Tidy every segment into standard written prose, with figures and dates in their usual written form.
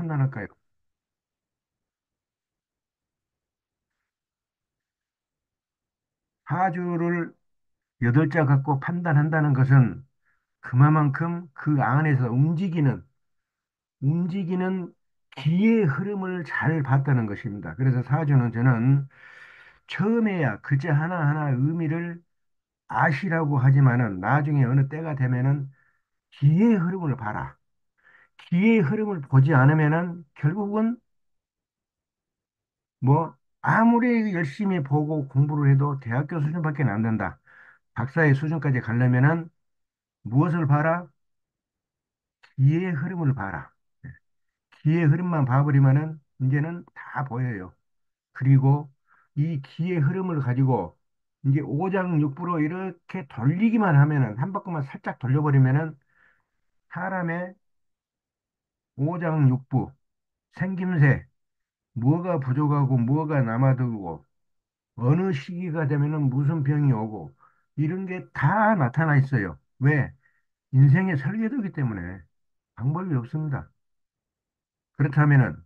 판단할까요? 사주를 여덟 자 갖고 판단한다는 것은 그만큼 그 안에서 움직이는 기의 흐름을 잘 봤다는 것입니다. 그래서 사주는 저는 처음에야 글자 하나하나 의미를 아시라고 하지만은 나중에 어느 때가 되면은 기의 흐름을 봐라. 기의 흐름을 보지 않으면은 결국은 뭐 아무리 열심히 보고 공부를 해도 대학교 수준밖에 안 된다. 박사의 수준까지 가려면은 무엇을 봐라? 기의 흐름을 봐라. 기의 흐름만 봐버리면은 이제는 다 보여요. 그리고 이 기의 흐름을 가지고 이제 오장육부로 이렇게 돌리기만 하면은 한 바퀴만 살짝 돌려버리면은 사람의 오장육부, 생김새, 뭐가 부족하고 뭐가 남아들고 어느 시기가 되면은 무슨 병이 오고 이런 게 다 나타나 있어요. 왜? 인생의 설계도이기 때문에 방법이 없습니다. 그렇다면은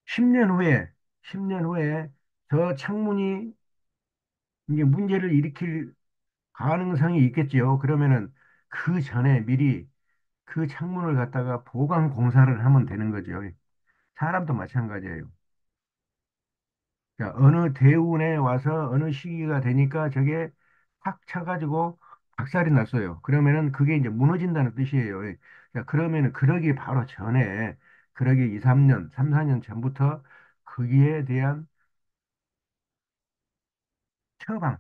10년 후에 10년 후에 저 창문이 이제 문제를 일으킬 가능성이 있겠지요. 그러면은 그 전에 미리 그 창문을 갖다가 보강 공사를 하면 되는 거죠. 사람도 마찬가지예요. 자, 어느 대운에 와서 어느 시기가 되니까 저게 탁 쳐가지고 박살이 났어요. 그러면은 그게 이제 무너진다는 뜻이에요. 자, 그러면은 그러기 바로 전에, 그러기 2, 3년, 3, 4년 전부터 거기에 대한 처방,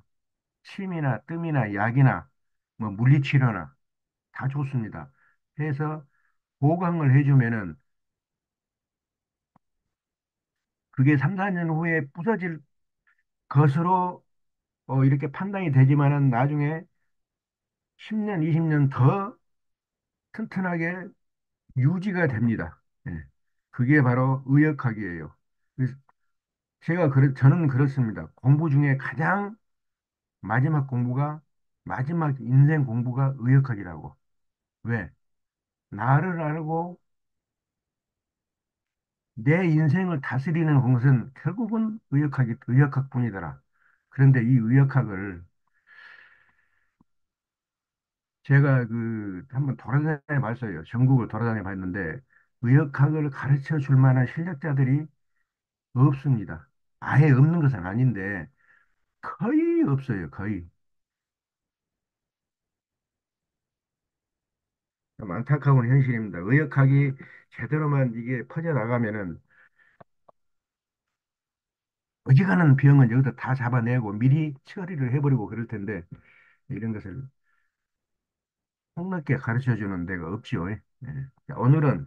침이나 뜸이나 약이나 뭐 물리치료나 다 좋습니다. 해서 보강을 해주면은 그게 3, 4년 후에 부서질 것으로 이렇게 판단이 되지만은 나중에 10년, 20년 더 튼튼하게 유지가 됩니다. 예. 그게 바로 의역학이에요. 그래서 저는 그렇습니다. 공부 중에 가장 마지막 공부가, 마지막 인생 공부가 의역학이라고. 왜? 나를 알고 내 인생을 다스리는 것은 결국은 의역학뿐이더라. 그런데 이 의역학을 제가 한번 돌아다녀 봤어요. 전국을 돌아다녀 봤는데 의역학을 가르쳐 줄 만한 실력자들이 없습니다. 아예 없는 것은 아닌데 거의 없어요. 거의. 좀 안타까운 현실입니다. 의역학이 제대로만 이게 퍼져나가면은 어지간한 병은 여기서 다 잡아내고 미리 처리를 해버리고 그럴 텐데 이런 것을 폭넓게 가르쳐 주는 데가 없지요. 예. 자, 오늘은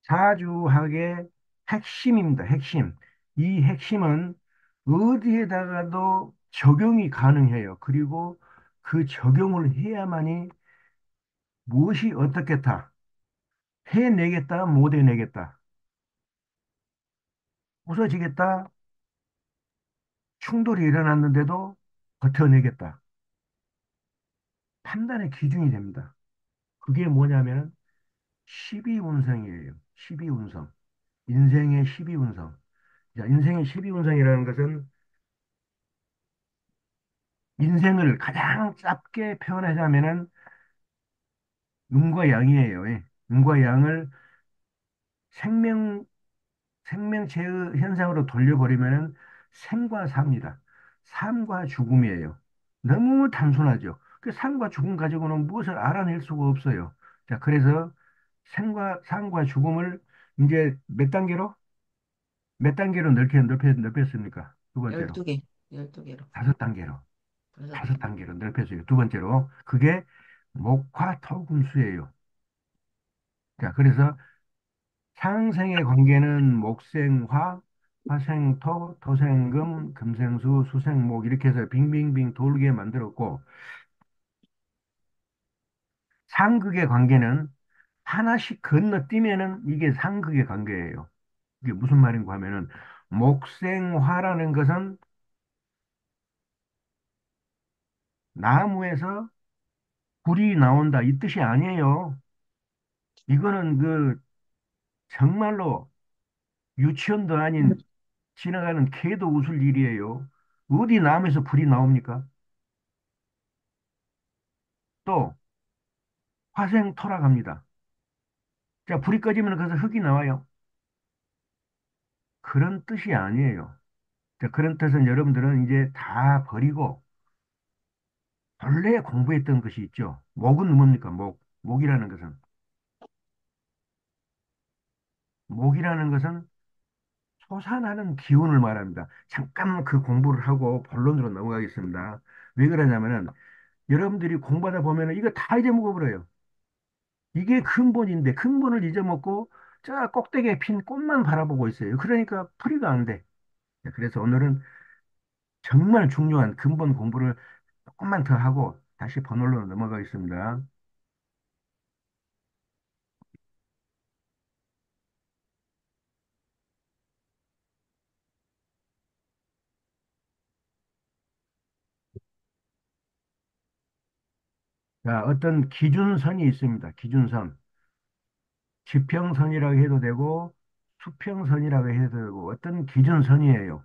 사주학의 핵심입니다. 핵심. 이 핵심은 어디에다가도 적용이 가능해요. 그리고 그 적용을 해야만이 무엇이 어떻겠다. 해내겠다, 못 해내겠다. 부서지겠다, 충돌이 일어났는데도 버텨내겠다. 판단의 기준이 됩니다. 그게 뭐냐면 12운성이에요. 12운성. 인생의 12운성. 자, 인생의 12운성이라는 것은 인생을 가장 짧게 표현하자면은 음과 양이에요. 예. 음과 양을 생명, 생명체의 현상으로 돌려버리면은 생과 사입니다. 삶과 죽음이에요. 너무 단순하죠. 그 삶과 죽음 가지고는 무엇을 알아낼 수가 없어요. 자, 그래서 삶과 죽음을 이제 몇 단계로 넓혔습니까? 두 번째로. 12개, 12개로. 다섯 단계로. 다섯 다섯 단계. 단계로 넓혔어요. 두 번째로. 그게 목화토금수예요. 자, 그래서 상생의 관계는 목생화, 화생토, 토생금, 금생수, 수생목 이렇게 해서 빙빙빙 돌게 만들었고 상극의 관계는 하나씩 건너뛰면은 이게 상극의 관계예요. 이게 무슨 말인가 하면은 목생화라는 것은 나무에서 불이 나온다 이 뜻이 아니에요. 이거는 그 정말로 유치원도 아닌 지나가는 개도 웃을 일이에요. 어디 나무에서 불이 나옵니까? 또 화생 토락합니다. 자, 불이 꺼지면 거기서 흙이 나와요. 그런 뜻이 아니에요. 자, 그런 뜻은 여러분들은 이제 다 버리고 본래 공부했던 것이 있죠. 목은 뭡니까? 목. 목이라는 것은 목이라는 것은 솟아나는 기운을 말합니다. 잠깐 그 공부를 하고 본론으로 넘어가겠습니다. 왜 그러냐면은 여러분들이 공부하다 보면은 이거 다 잊어먹어버려요. 이게 근본인데 근본을 잊어먹고 저 꼭대기에 핀 꽃만 바라보고 있어요. 그러니까 풀이가 안 돼. 그래서 오늘은 정말 중요한 근본 공부를 조금만 더 하고 다시 본론으로 넘어가겠습니다. 자, 어떤 기준선이 있습니다. 기준선. 지평선이라고 해도 되고 수평선이라고 해도 되고 어떤 기준선이에요.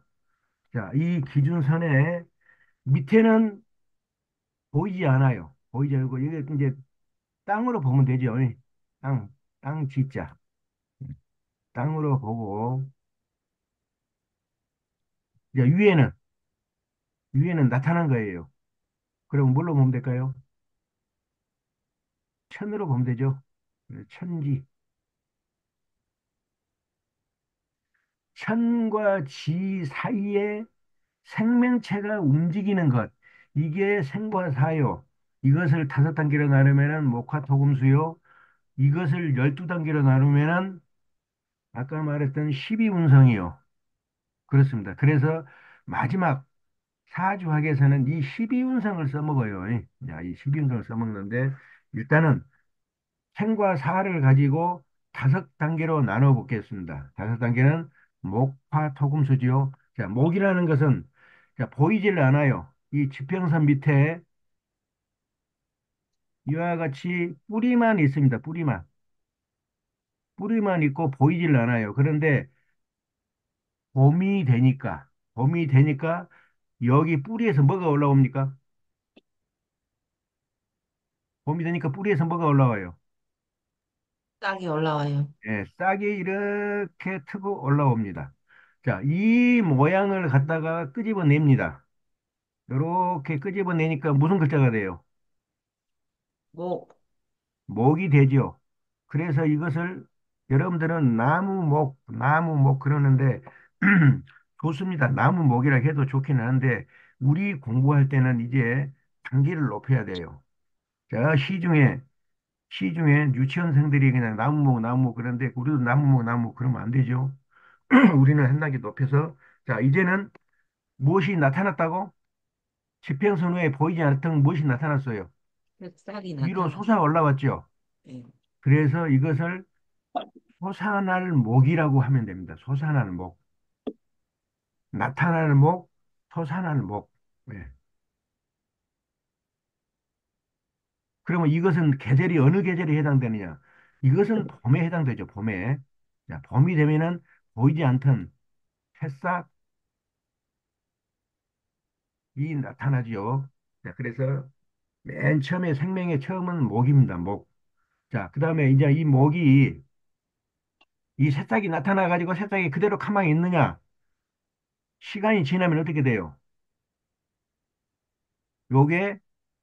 자, 이 기준선의 밑에는 보이지 않아요. 보이지 않고 이게 이제 땅으로 보면 되죠. 땅, 땅 지자. 땅으로 보고 이제 위에는 나타난 거예요. 그럼 뭘로 보면 될까요? 천으로 보면 되죠. 천지. 천과 지 사이에 생명체가 움직이는 것. 이게 생과 사요. 이것을 다섯 단계로 나누면은 목화토금수요. 이것을 12단계로 나누면은 아까 말했던 12운성이요. 그렇습니다. 그래서 마지막 사주학에서는 이 12운성을 써먹어요. 자, 이 12운성을 써먹는데 일단은 생과 사를 가지고 다섯 단계로 나눠 보겠습니다. 다섯 단계는 목, 화, 토, 금, 수지요. 자, 목이라는 것은 자, 보이질 않아요. 이 지평선 밑에 이와 같이 뿌리만 있습니다. 뿌리만. 뿌리만 있고 보이질 않아요. 그런데 봄이 되니까 여기 뿌리에서 뭐가 올라옵니까? 봄이 되니까 뿌리에서 뭐가 올라와요? 싹이 올라와요. 예, 싹이 이렇게 트고 올라옵니다. 자, 이 모양을 갖다가 끄집어냅니다. 이렇게 끄집어내니까 무슨 글자가 돼요? 목, 목이 되죠. 그래서 이것을 여러분들은 나무목 그러는데 좋습니다. 나무목이라 해도 좋긴 한데 우리 공부할 때는 이제 단계를 높여야 돼요. 자, 시중에 유치원생들이 그냥 나무목 그런데 우리도 나무목 그러면 안 되죠. 우리는 한 단계 높여서 자, 이제는 무엇이 나타났다고? 지평선 후에 보이지 않던 무엇이 나타났어요. 싹이 위로 나타났어요. 솟아 올라왔죠. 예. 그래서 이것을 솟아날 목이라고 하면 됩니다. 솟아날 목. 나타나는 목, 솟아날 목. 네. 그러면 이것은 계절이 어느 계절에 해당되느냐? 이것은 봄에 해당되죠. 봄에. 자, 봄이 되면은 보이지 않던 새싹이 나타나죠. 자, 그래서 맨 처음에 생명의 처음은 목입니다. 목. 자, 그 다음에 이제 이 목이 이 새싹이 나타나가지고 새싹이 그대로 가만히 있느냐? 시간이 지나면 어떻게 돼요? 요게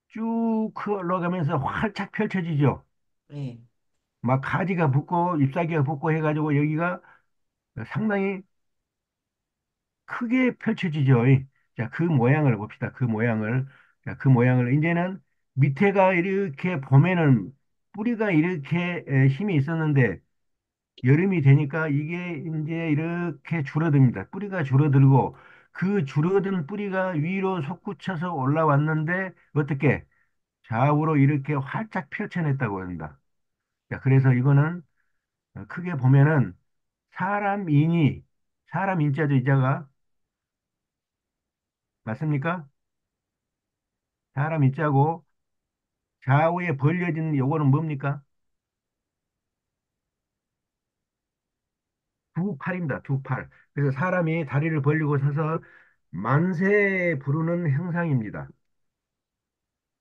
쭉 흘러가면서 활짝 펼쳐지죠. 예. 막 가지가 붙고 잎사귀가 붙고 해가지고 여기가 상당히 크게 펼쳐지죠. 자, 그 모양을 봅시다. 그 모양을. 자, 그 모양을 이제는 밑에가 이렇게 보면은 뿌리가 이렇게 힘이 있었는데 여름이 되니까 이게 이제 이렇게 줄어듭니다. 뿌리가 줄어들고 그 줄어든 뿌리가 위로 솟구쳐서 올라왔는데 어떻게 좌우로 이렇게 활짝 펼쳐냈다고 합니다. 자, 그래서 이거는 크게 보면은 사람인이 사람 인자죠, 이자가 맞습니까? 사람 인자고 좌우에 벌려진 요거는 뭡니까? 두 팔입니다. 두 팔. 그래서 사람이 다리를 벌리고 서서 만세 부르는 형상입니다.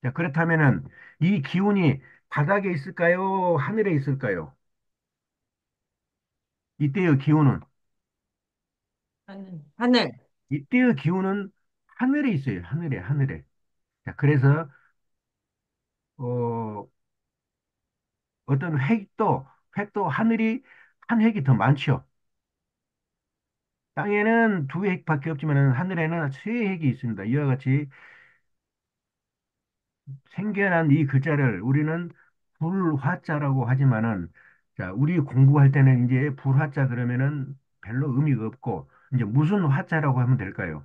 자, 그렇다면은 이 기운이 바닥에 있을까요? 하늘에 있을까요? 이때의 기운은 하늘. 이때의 기운은 하늘에 있어요. 하늘에, 하늘에. 자, 그래서 어, 어떤 획도 하늘이 한 획이 더 많죠. 땅에는 두 획밖에 없지만 하늘에는 세 획이 있습니다. 이와 같이 생겨난 이 글자를 우리는 불화자라고 하지만은 자, 우리 공부할 때는 이제 불화자 그러면은 별로 의미가 없고 이제 무슨 화자라고 하면 될까요?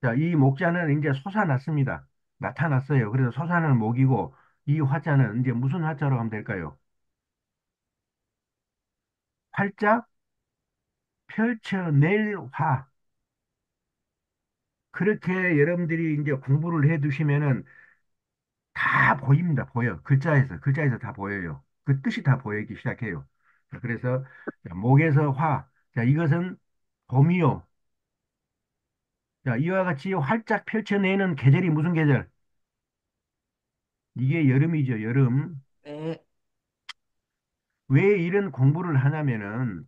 자, 이 목자는 이제 솟아났습니다. 나타났어요. 그래서 솟아난 목이고 이 화자는 이제 무슨 화자로 하면 될까요? 활짝 펼쳐낼 화. 그렇게 여러분들이 이제 공부를 해 두시면은 다 보입니다. 보여. 글자에서 다 보여요. 그 뜻이 다 보이기 시작해요. 자, 그래서 자, 목에서 화. 자, 이것은 봄이요. 자, 이와 같이 활짝 펼쳐내는 계절이 무슨 계절? 이게 여름이죠, 여름. 네. 왜 이런 공부를 하냐면은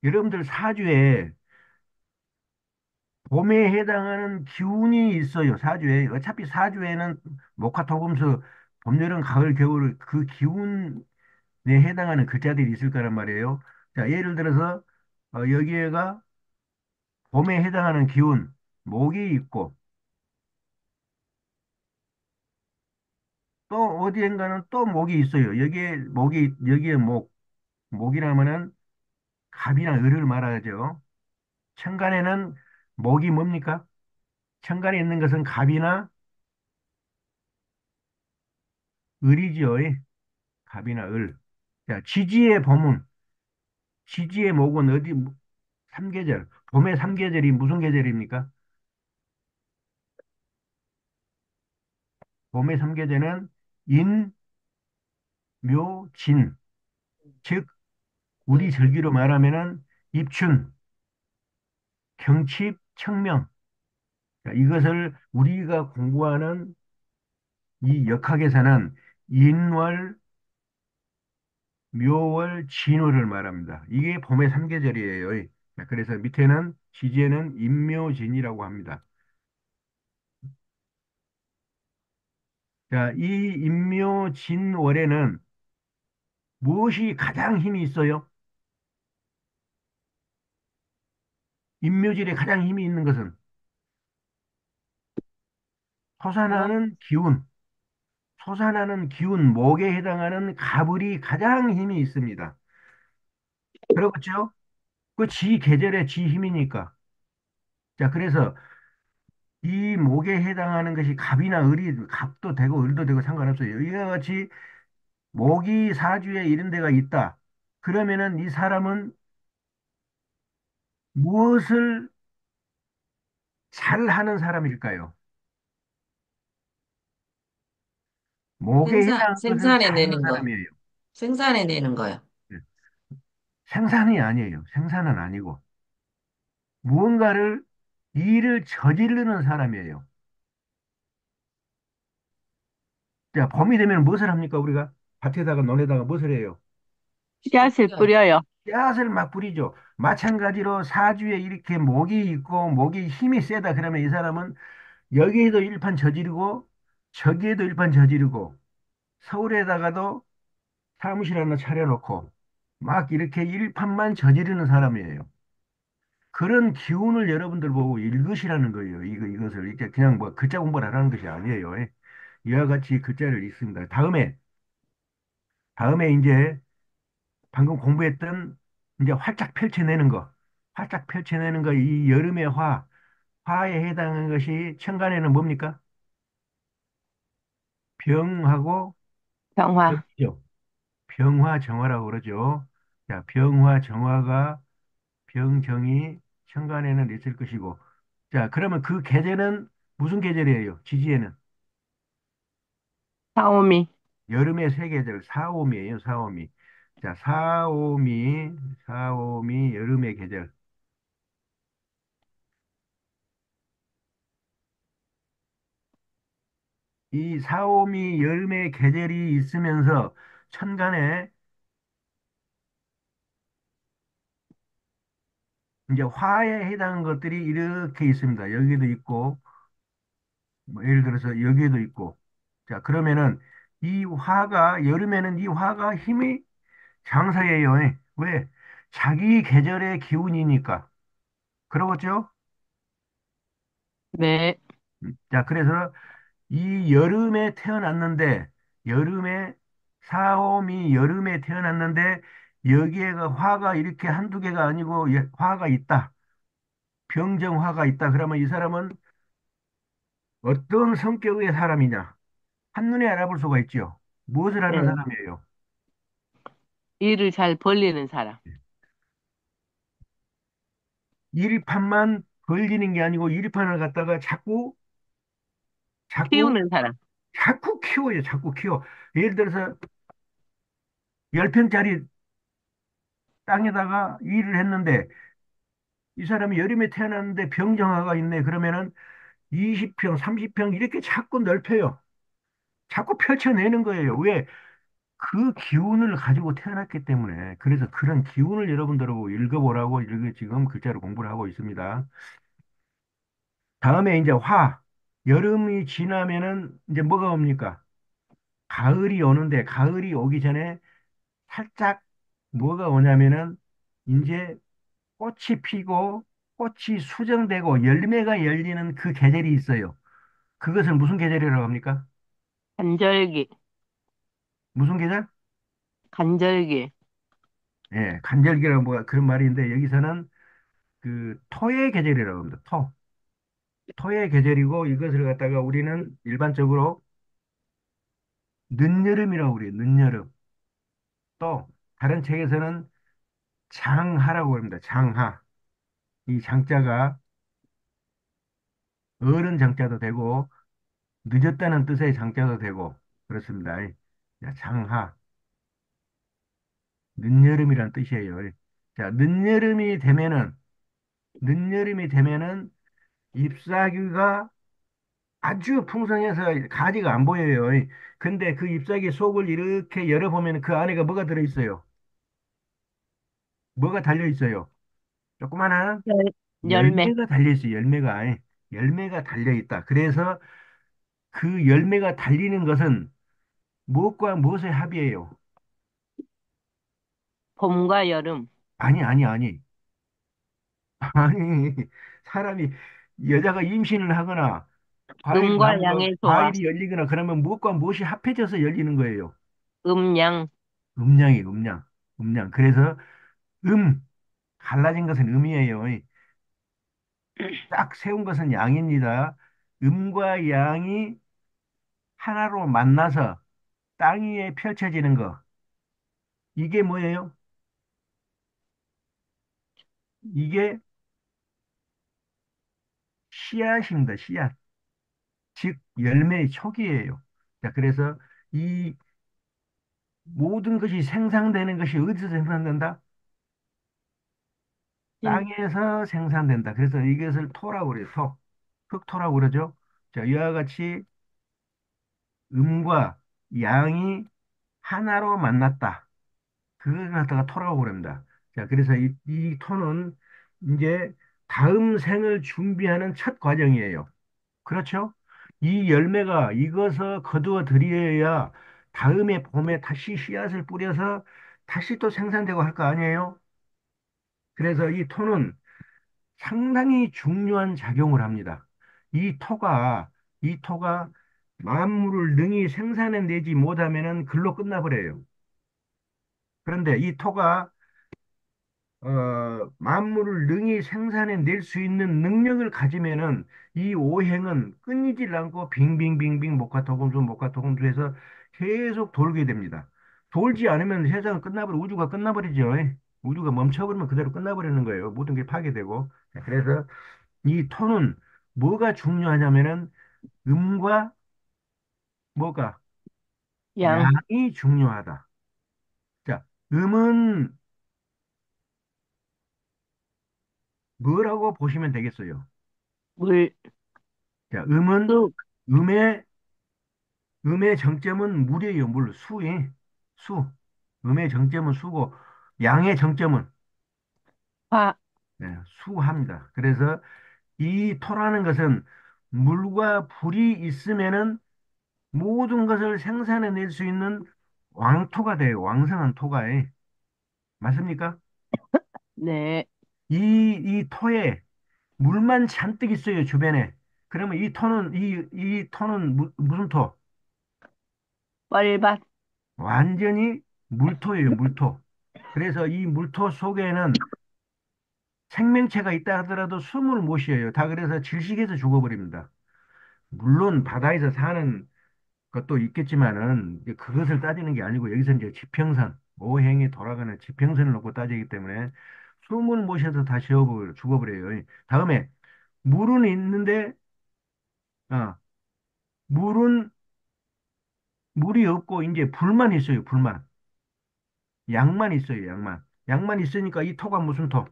여러분들 사주에 봄에 해당하는 기운이 있어요. 사주에. 어차피 사주에는 목화토금수, 봄, 여름, 가을, 겨울 그 기운에 해당하는 글자들이 있을 거란 말이에요. 자, 예를 들어서 여기에가 봄에 해당하는 기운, 목이 있고 또 어디엔가는 또 목이 있어요. 여기에 목이라면은 갑이나 을을 말하죠. 천간에는 목이 뭡니까? 천간에 있는 것은 갑이나 을이지요. 갑이나 을. 자, 지지의 목은 어디, 삼계절. 봄의 삼계절이 무슨 계절입니까? 봄의 삼계절은 인, 묘, 진. 즉, 우리 네. 절기로 말하면은 입춘, 경칩, 청명. 자, 이것을 우리가 공부하는 이 역학에서는 인월, 묘월, 진월을 말합니다. 이게 봄의 삼계절이에요. 자, 그래서 밑에는 지지에는 인묘진이라고 합니다. 자, 이 인묘진월에는 무엇이 가장 힘이 있어요? 인묘질에 가장 힘이 있는 것은 뭐, 솟아나는 기운, 솟아나는 기운, 목에 해당하는 가불이 가장 힘이 있습니다. 그렇죠? 그 지 계절의 지 힘이니까. 자, 그래서 이 목에 해당하는 것이 갑이나 을이 갑도 되고 을도 되고 상관없어요. 이와 같이 목이 사주에 이런 데가 있다. 그러면은 이 사람은 무엇을 잘하는 사람일까요? 목에 해당하는 것을 잘하는 생산해내는 거. 사람이에요. 생산해내는 거요. 네. 생산이 아니에요. 생산은 아니고. 무언가를 일을 저지르는 사람이에요. 자, 봄이 되면 무엇을 합니까, 우리가? 밭에다가 논에다가 무엇을 해요? 또 씨앗을 뿌려요. 뿌려요. 씨앗을 막 뿌리죠. 마찬가지로 사주에 이렇게 목이 있고 목이 힘이 세다 그러면 이 사람은 여기에도 일판 저지르고 저기에도 일판 저지르고 서울에다가도 사무실 하나 차려놓고 막 이렇게 일판만 저지르는 사람이에요. 그런 기운을 여러분들 보고 읽으시라는 거예요. 이것을 이렇게 그냥 뭐 글자 공부를 하라는 것이 아니에요. 이와 같이 글자를 읽습니다. 다음에 이제 방금 공부했던 이제 활짝 펼쳐내는 거, 이 여름의 화에 해당하는 것이 천간에는 뭡니까? 병하고 병화. 정이죠. 병화정화라고 그러죠. 자, 병화정화가 병정이 천간에는 있을 것이고, 자, 그러면 그 계절은 무슨 계절이에요? 지지에는 사오미. 여름의 세 계절, 사오미예요, 사오미. 자, 사오미, 사오미, 여름의 계절. 이 사오미 여름의 계절이 있으면서 천간에 이제 화에 해당하는 것들이 이렇게 있습니다. 여기도 있고, 뭐 예를 들어서 여기에도 있고. 자, 그러면은 이 화가, 여름에는 이 화가 힘이 장사예요. 왜? 자기 계절의 기운이니까. 그러겠죠? 네. 자, 그래서 이 여름에 태어났는데, 여름에, 사오미 여름에 태어났는데, 여기에가 화가 이렇게 한두 개가 아니고 화가 있다. 병정화가 있다. 그러면 이 사람은 어떤 성격의 사람이냐? 한눈에 알아볼 수가 있죠. 무엇을 하는 네. 사람이에요? 일을 잘 벌리는 사람. 일판만 벌리는 게 아니고 일판을 갖다가 자꾸, 자꾸, 키우는 사람. 자꾸 키워요. 자꾸 키워. 예를 들어서 10평짜리 땅에다가 일을 했는데 이 사람이 여름에 태어났는데 병정화가 있네. 그러면은 20평, 30평 이렇게 자꾸 넓혀요. 자꾸 펼쳐내는 거예요. 왜? 그 기운을 가지고 태어났기 때문에. 그래서 그런 기운을 여러분들하고 읽어보라고 지금 글자로 공부를 하고 있습니다. 다음에 이제 화. 여름이 지나면은 이제 뭐가 옵니까? 가을이 오는데 가을이 오기 전에 살짝 뭐가 오냐면은 이제 꽃이 피고 꽃이 수정되고 열매가 열리는 그 계절이 있어요. 그것을 무슨 계절이라고 합니까? 간절기. 무슨 계절? 간절기. 예, 간절기라고 뭐 그런 말이 있는데 여기서는 그 토의 계절이라고 합니다. 토. 토의 계절이고 이것을 갖다가 우리는 일반적으로 늦여름이라고 그래요. 늦여름. 또 다른 책에서는 장하라고 합니다. 장하. 이 장자가 어른 장자도 되고 늦었다는 뜻의 장자도 되고 그렇습니다. 자, 장하. 늦여름이란 뜻이에요. 자, 늦여름이 되면은 잎사귀가 아주 풍성해서 가지가 안 보여요. 근데 그 잎사귀 속을 이렇게 열어보면 그 안에가 뭐가 들어있어요? 뭐가 달려있어요? 조그마한 열, 열매. 열매가 달려있어요. 열매가 달려있다. 그래서 그 열매가 달리는 것은 무엇과 무엇의 합이에요? 봄과 여름. 아니, 아니, 아니. 아니, 사람이, 여자가 임신을 하거나 음과 양의 조화. 과일이 열리거나 그러면 무엇과 무엇이 합해져서 열리는 거예요. 음양. 음량. 음량. 그래서 음, 갈라진 것은 음이에요. 딱 세운 것은 양입니다. 음과 양이 하나로 만나서 땅 위에 펼쳐지는 거. 이게 뭐예요? 이게 씨앗입니다. 씨앗. 즉, 열매의 촉이에요. 자, 그래서 이 모든 것이 생산되는 것이 어디서 생산된다? 진, 땅에서 생산된다. 그래서 이것을 토라고 그래요. 토. 흑토라고 그러죠. 자, 이와 같이 음과 양이 하나로 만났다. 그걸 갖다가 토라고 그럽니다. 자, 그래서 이 토는 이제 다음 생을 준비하는 첫 과정이에요. 그렇죠? 이 열매가 익어서 거두어 들여야 다음에 봄에 다시 씨앗을 뿌려서 다시 또 생산되고 할 거 아니에요? 그래서 이 토는 상당히 중요한 작용을 합니다. 이 토가, 이 토가 만물을 능히 생산해내지 못하면은 글로 끝나버려요. 그런데 이 토가 만물을 능히 생산해낼 수 있는 능력을 가지면은 이 오행은 끊이질 않고 빙빙빙빙 목화토금수 목화토금수해서 계속 돌게 됩니다. 돌지 않으면 세상은 우주가 끝나버리죠. 우주가 멈춰버리면 그대로 끝나버리는 거예요. 모든 게 파괴되고. 그래서 이 토는 뭐가 중요하냐면은 음과 뭐가 양, 양이 중요하다. 자, 음은 뭐라고 보시면 되겠어요? 물, 자, 음은 수, 음의 음의 정점은 물이에요. 물, 수에 수. 음의 정점은 수고 양의 정점은 화, 네, 수합니다. 그래서 이 토라는 것은 물과 불이 있으면은 모든 것을 생산해낼 수 있는 왕토가 돼요. 왕성한 토가에. 맞습니까? 네, 이 토에 물만 잔뜩 있어요, 주변에. 그러면 이 토는 무슨 토? 뻘밭, 완전히 물토예요, 물토. 그래서 이 물토 속에는 생명체가 있다 하더라도 숨을 못 쉬어요. 다 그래서 질식해서 죽어버립니다. 물론 바다에서 사는 것도 있겠지만은 이제 그것을 따지는 게 아니고 여기서 이제 지평선, 오행이 돌아가는 지평선을 놓고 따지기 때문에 숨을 못 쉬어서 다 죽어버려요. 다음에 물은 있는데 어, 물은 물이 없고 이제 불만 있어요. 불만. 양만 있어요. 양만. 양만 있으니까 이 토가 무슨 토?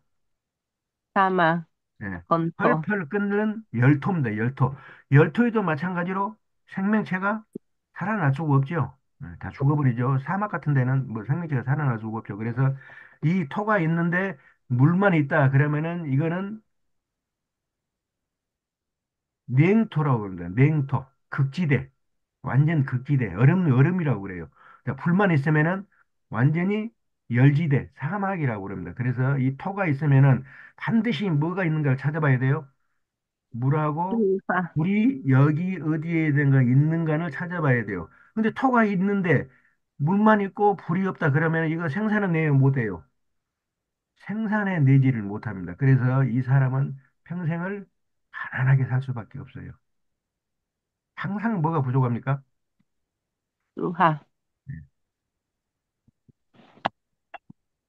사막, 예. 건토, 펄펄 끓는 열토입니다. 열토. 열토에도 마찬가지로 생명체가 살아날 수가 없죠. 다 죽어버리죠. 사막 같은 데는 뭐 생명체가 살아날 수가 없죠. 그래서 이 토가 있는데 물만 있다. 그러면은 이거는 냉토라고 합니다. 냉토. 극지대. 완전 극지대. 얼음이라고 그래요. 그러니까 불만 있으면은 완전히 열지대, 사막이라고 그럽니다. 그래서 이 토가 있으면은 반드시 뭐가 있는가를 찾아봐야 돼요. 물하고 수화, 물이 여기 어디에든가 있는가를 찾아봐야 돼요. 근데 토가 있는데 물만 있고 불이 없다 그러면 이거 생산은 내요 못해요. 생산해 내지를 못합니다. 그래서 이 사람은 평생을 가난하게 살 수밖에 없어요. 항상 뭐가 부족합니까? 수화, 네.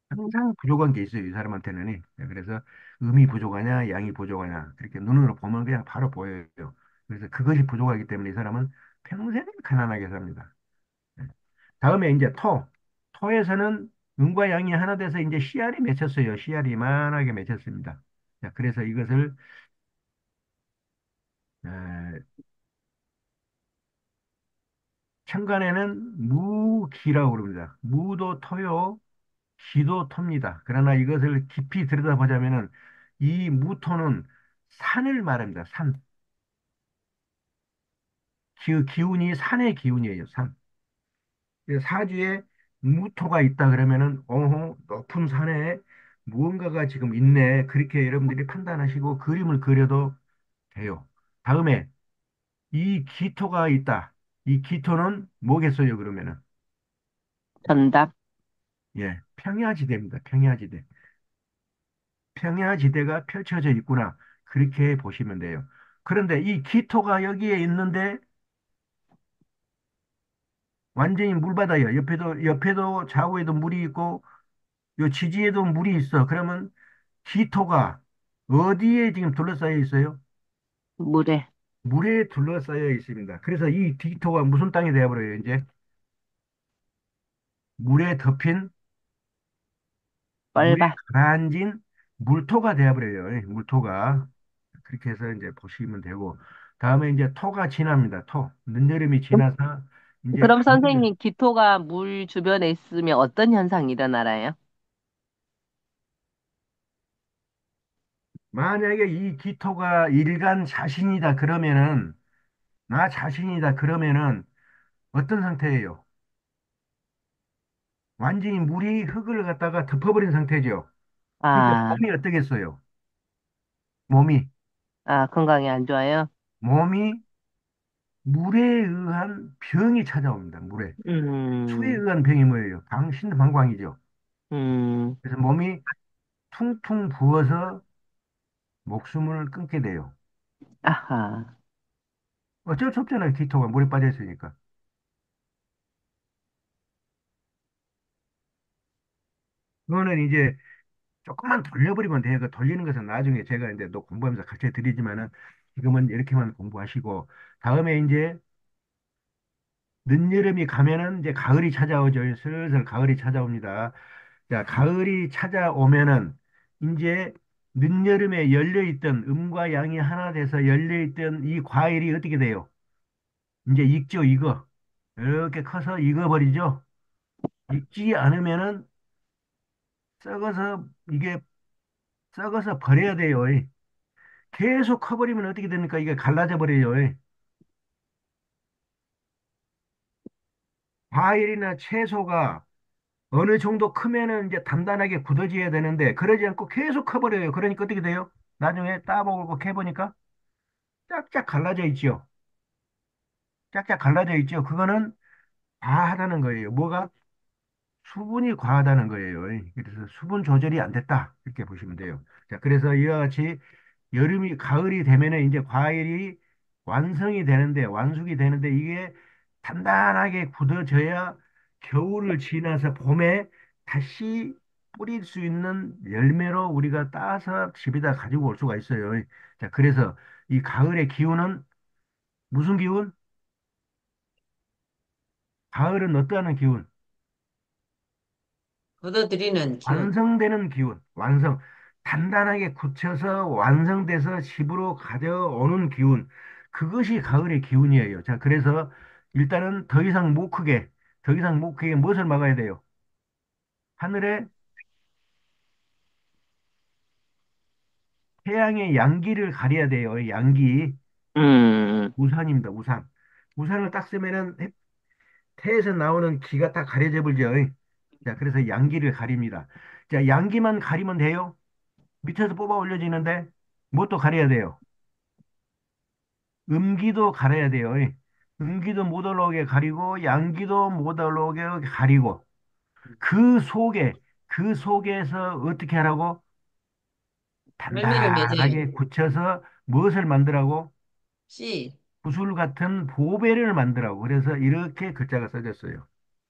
항상 부족한 게 있어요. 이 사람한테는. 그래서 음이 부족하냐, 양이 부족하냐. 그렇게 눈으로 보면 그냥 바로 보여요. 그래서 그것이 부족하기 때문에 이 사람은 평생 가난하게 삽니다. 네. 다음에 이제 토. 토에서는 음과 양이 하나 돼서 이제 씨알이 맺혔어요. 씨알이 이만하게 맺혔습니다. 자, 그래서 이것을 에, 천간에는 무기라고 그럽니다. 무도 토요, 기도 토입니다. 그러나 이것을 깊이 들여다보자면은 이 무토는 산을 말합니다. 산. 기운이 산의 기운이에요. 산. 그래서 사주에 무토가 있다 그러면은 높은 산에 무언가가 지금 있네. 그렇게 여러분들이 판단하시고 그림을 그려도 돼요. 다음에 이 기토가 있다. 이 기토는 뭐겠어요, 그러면은? 전답, 평야지대입니다. 평야지대. 평야지대가 펼쳐져 있구나. 그렇게 보시면 돼요. 그런데 이 기토가 여기에 있는데 완전히 물바다예요. 옆에도 좌우에도 물이 있고 요 지지에도 물이 있어. 그러면 기토가 어디에 지금 둘러싸여 있어요? 물에, 물에 둘러싸여 있습니다. 그래서 이 기토가 무슨 땅이 되어버려요, 이제? 물에 덮인, 물에 뻘밭. 가라앉은 물토가 되어버려요. 물토가. 그렇게 해서 이제 보시면 되고. 다음에 이제 토가 지납니다. 토. 늦여름이 지나서 이제 그럼 가을. 선생님, 기토가 물 주변에 있으면 어떤 현상이 일어나나요? 만약에 이 기토가 일간 자신이다 그러면은, 나 자신이다 그러면은 어떤 상태예요? 완전히 물이 흙을 갖다가 덮어버린 상태죠. 그러니까 아, 몸이 어떻겠어요? 몸이, 건강이 안 좋아요? 몸이 물에 의한 병이 찾아옵니다. 물에. 수에 음, 의한 병이 뭐예요? 신방광이죠. 음, 그래서 몸이 퉁퉁 부어서 목숨을 끊게 돼요. 아하. 어쩔 수 없잖아요. 기토가 물에 빠져 있으니까. 그거는 이제 조금만 돌려버리면 돼요. 그 돌리는 것은 나중에 제가 이제 또 공부하면서 가르쳐 드리지만은 지금은 이렇게만 공부하시고 다음에 이제 늦여름이 가면은 이제 가을이 찾아오죠. 슬슬 가을이 찾아옵니다. 자, 가을이 찾아오면은 이제 늦여름에 열려있던 음과 양이 하나 돼서 열려있던 이 과일이 어떻게 돼요? 이제 익죠, 익어. 이렇게 커서 익어버리죠. 익지 않으면은 썩어서 이게 썩어서 버려야 돼요. 계속 커버리면 어떻게 됩니까? 이게 갈라져 버려요. 과일이나 채소가 어느 정도 크면은 이제 단단하게 굳어져야 되는데 그러지 않고 계속 커버려요. 그러니까 어떻게 돼요? 나중에 따먹고 캐보니까 짝짝 갈라져 있죠. 짝짝 갈라져 있죠. 그거는 과하다는 거예요. 뭐가? 수분이 과하다는 거예요. 그래서 수분 조절이 안 됐다. 이렇게 보시면 돼요. 자, 그래서 이와 같이 여름이, 가을이 되면은 이제 과일이 완성이 되는데, 완숙이 되는데 이게 단단하게 굳어져야 겨울을 지나서 봄에 다시 뿌릴 수 있는 열매로 우리가 따서 집에다 가지고 올 수가 있어요. 자, 그래서 이 가을의 기운은 무슨 기운? 가을은 어떠한 기운? 걷어들이는 기운. 완성되는 기운, 완성. 단단하게 굳혀서 완성돼서 집으로 가져오는 기운. 그것이 가을의 기운이에요. 자, 그래서 일단은 더 이상 못 크게, 더 이상 못 크게 무엇을 막아야 돼요? 하늘에 태양의 양기를 가려야 돼요. 양기. 음, 우산입니다, 우산. 우산을 딱 쓰면은 태에서 나오는 기가 딱 가려져 버리죠. 자, 그래서 양기를 가립니다. 자, 양기만 가리면 돼요? 밑에서 뽑아 올려지는데, 뭣도 가려야 돼요? 음기도 가려야 돼요. 음기도 못 올라오게 가리고 양기도 못 올라오게 가리고 그 속에 그 속에서 어떻게 하라고 열매를 맺어야지. 단단하게 굳혀서 무엇을 만들라고 씨. 구슬 같은 보배를 만들라고 그래서 이렇게 글자가 써졌어요.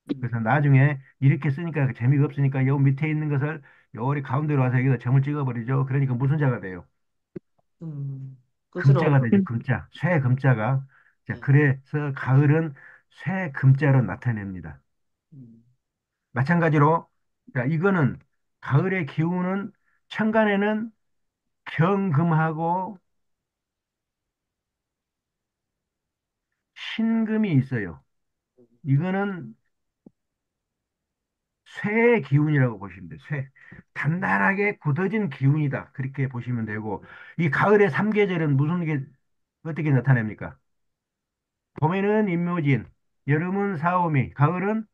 음, 그래서 나중에 이렇게 쓰니까 재미가 없으니까 요 밑에 있는 것을 요리 가운데로 와서 여기다 점을 찍어버리죠. 그러니까 무슨 자가 돼요? 그스로. 금자가 되죠. 금자. 쇠 금자가. 자, 네. 그래서 가을은 쇠 금자로 나타냅니다. 음. 마찬가지로 자, 이거는 가을의 기운은 천간에는 경금하고 신금이 있어요. 이거는 쇠의 기운이라고 보시면 돼요. 쇠. 단단하게 굳어진 기운이다. 그렇게 보시면 되고 이 가을의 삼계절은 무슨 게 어떻게 나타냅니까? 봄에는 임묘진, 여름은 사오미, 가을은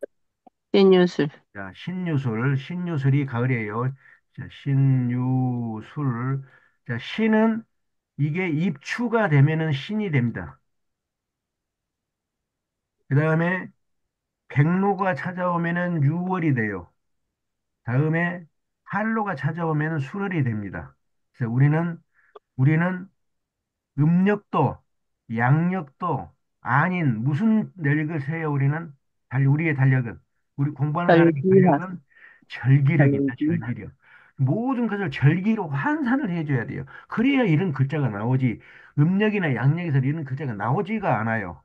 신유술. 자, 신유술, 신유술이 가을이에요. 자, 신유술. 자, 신은 이게 입추가 되면은 신이 됩니다. 그 다음에 백로가 찾아오면은 유월이 돼요. 다음에 한로가 찾아오면은 술월이 됩니다. 그래서 우리는 음력도, 양력도 아닌 무슨 력을 세요, 우리는? 우리의 달력은. 우리 공부하는 사람의 절기화. 달력은 절기력입니다, 절기. 절기력. 모든 것을 절기로 환산을 해줘야 돼요. 그래야 이런 글자가 나오지. 음력이나 양력에서 이런 글자가 나오지가 않아요.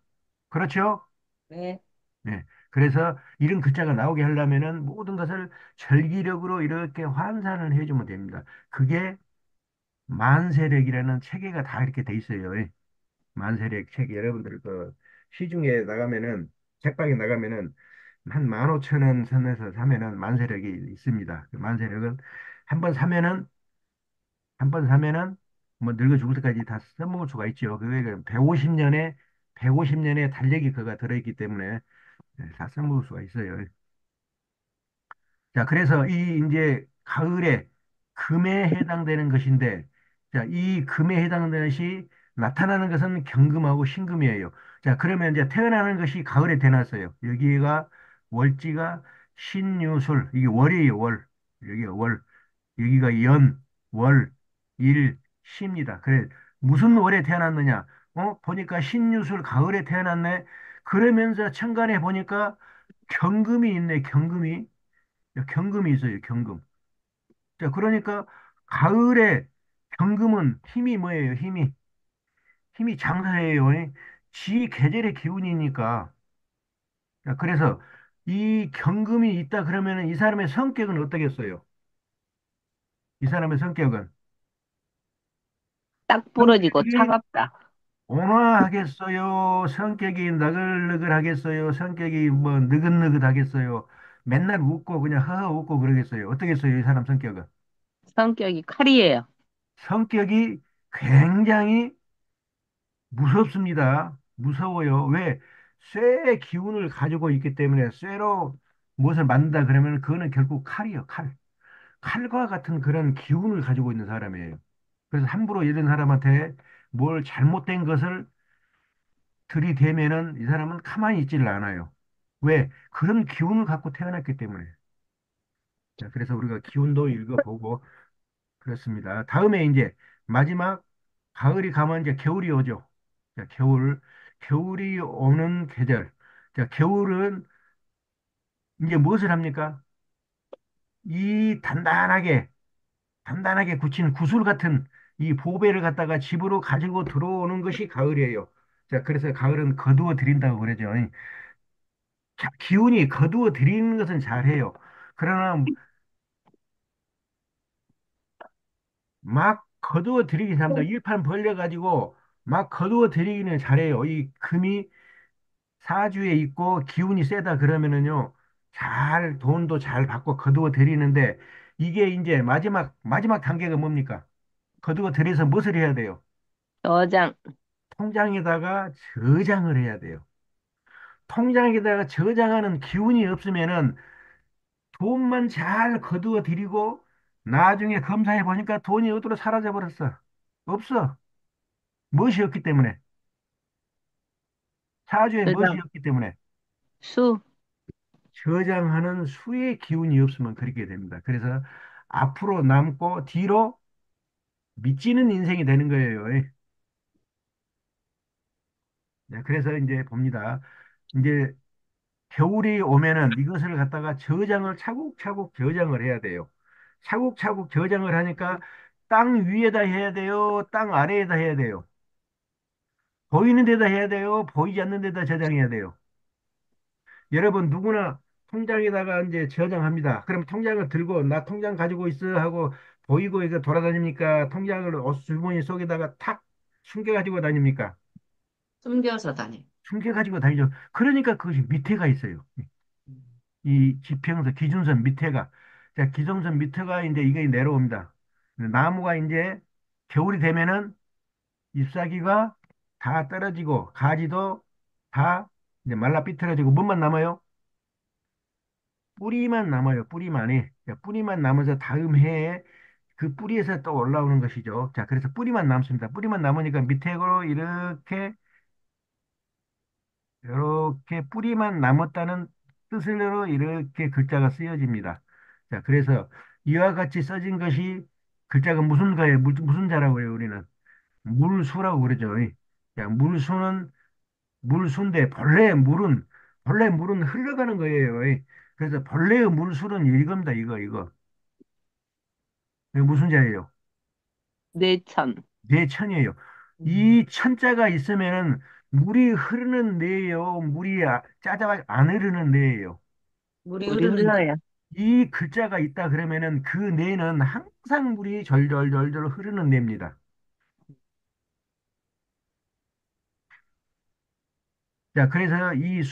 그렇죠? 네. 네. 그래서 이런 글자가 나오게 하려면은 모든 것을 절기력으로 이렇게 환산을 해주면 됩니다. 그게 만세력이라는 체계가 다 이렇게 돼 있어요. 만세력 책 여러분들 그 시중에 나가면은 책방에 나가면은 한 15,000원 선에서 사면은 만세력이 있습니다. 그 만세력은 한 번 사면은 한 번 사면은 뭐 늙어 죽을 때까지 다 써먹을 수가 있죠. 그게 150년의 달력이 그가 들어있기 때문에 다 써먹을 수가 있어요. 자, 그래서 이 이제 가을에 금에 해당되는 것인데, 자, 이 금에 해당되는 것이 나타나는 것은 경금하고 신금이에요. 자, 그러면 이제 태어나는 것이 가을에 태어났어요. 여기가 월지가 신유술, 이게 월이에요, 월. 여기가 월. 여기가 연, 월, 일, 시입니다. 그래, 무슨 월에 태어났느냐? 보니까 신유술 가을에 태어났네. 그러면서 천간에 보니까 경금이 있네, 경금이. 경금이 있어요, 경금. 자, 그러니까 가을에 경금은 힘이 뭐예요? 힘이. 힘이, 장사예요. 지 계절의 기운이니까. 자, 그래서 이 경금이 있다 그러면은 이 사람의 성격은 어떻겠어요? 이 사람의 성격은 딱 부러지고 성격이 차갑다. 온화하겠어요? 성격이 너글너글하겠어요? 성격이 뭐 느긋느긋하겠어요? 맨날 웃고 그냥 허허 웃고 그러겠어요? 어떻겠어요? 이 사람 성격은? 성격이 칼이에요. 성격이 굉장히 무섭습니다. 무서워요. 왜? 쇠의 기운을 가지고 있기 때문에 쇠로 무엇을 만든다 그러면 그거는 결국 칼이요, 칼. 칼과 같은 그런 기운을 가지고 있는 사람이에요. 그래서 함부로 이런 사람한테 뭘 잘못된 것을 들이대면은 이 사람은 가만히 있지를 않아요. 왜? 그런 기운을 갖고 태어났기 때문에. 자, 그래서 우리가 기운도 읽어보고 그렇습니다. 다음에 이제 마지막 가을이 가면 이제 겨울이 오죠. 자, 겨울이 오는 계절. 자, 겨울은 이제 무엇을 합니까? 이 단단하게 굳힌 구슬 같은 이 보배를 갖다가 집으로 가지고 들어오는 것이 가을이에요. 자, 그래서 가을은 거두어 들인다고 그러죠. 기운이 거두어 들이는 것은 잘해요. 그러나 막 거두어 들이긴 합니다. 일판 벌려가지고 막 거두어 들이기는 잘해요. 이 금이 사주에 있고 기운이 세다 그러면은요, 잘 돈도 잘 받고 거두어 들이는데 이게 이제 마지막 단계가 뭡니까? 거두어 들여서 무엇을 해야 돼요? 저장. 통장에다가 저장을 해야 돼요. 통장에다가 저장하는 기운이 없으면은 돈만 잘 거두어 들이고 나중에 검사해 보니까 돈이 어디로 사라져 버렸어. 없어. 무엇이 없기 때문에. 사주에 무엇이 저장. 없기 때문에. 수. 저장하는 수의 기운이 없으면 그렇게 됩니다. 그래서 앞으로 남고 뒤로 미치는 인생이 되는 거예요. 네, 그래서 이제 봅니다. 이제 겨울이 오면은 이것을 갖다가 저장을 차곡차곡 저장을 해야 돼요. 차곡차곡 저장을 하니까 땅 위에다 해야 돼요. 땅 아래에다 해야 돼요. 보이는 데다 해야 돼요. 보이지 않는 데다 저장해야 돼요. 여러분 누구나 통장에다가 이제 저장합니다. 그럼 통장을 들고 나 통장 가지고 있어 하고 보이고 이거 돌아다닙니까? 통장을 옷 주머니 속에다가 탁 숨겨 가지고 다닙니까? 숨겨서 다녀. 숨겨 가지고 다니죠. 그러니까 그것이 밑에가 있어요. 이 지평선 기준선 밑에가 자 기준선 밑에가 이제 이게 내려옵니다. 나무가 이제 겨울이 되면은 잎사귀가 다 떨어지고 가지도 다 이제 말라 삐뚤어지고 뭐만 남아요? 뿌리만 남아요. 뿌리만이. 자, 뿌리만 남아서 다음 해에 그 뿌리에서 또 올라오는 것이죠. 자, 그래서 뿌리만 남습니다. 뿌리만 남으니까 밑으로 이렇게 뿌리만 남았다는 뜻으로 이렇게 글자가 쓰여집니다. 자, 그래서 이와 같이 써진 것이 글자가 무슨 가요? 무슨 자라고 그래요, 우리는? 물수라고 그러죠. 자, 물수인데 본래 물은 흘러가는 거예요. 그래서 본래의 물수는 이겁니다. 이거. 이게 무슨 자예요? 내천. 내천이에요. 음. 이 천자가 있으면은 물이 흐르는 데예요. 물이 짜자 안 흐르는 데예요. 물이 흐르는데. 흘러요. 이 글자가 있다 그러면은 그 내는 항상 물이 절절절절 흐르는 데입니다. 자, 그래서 이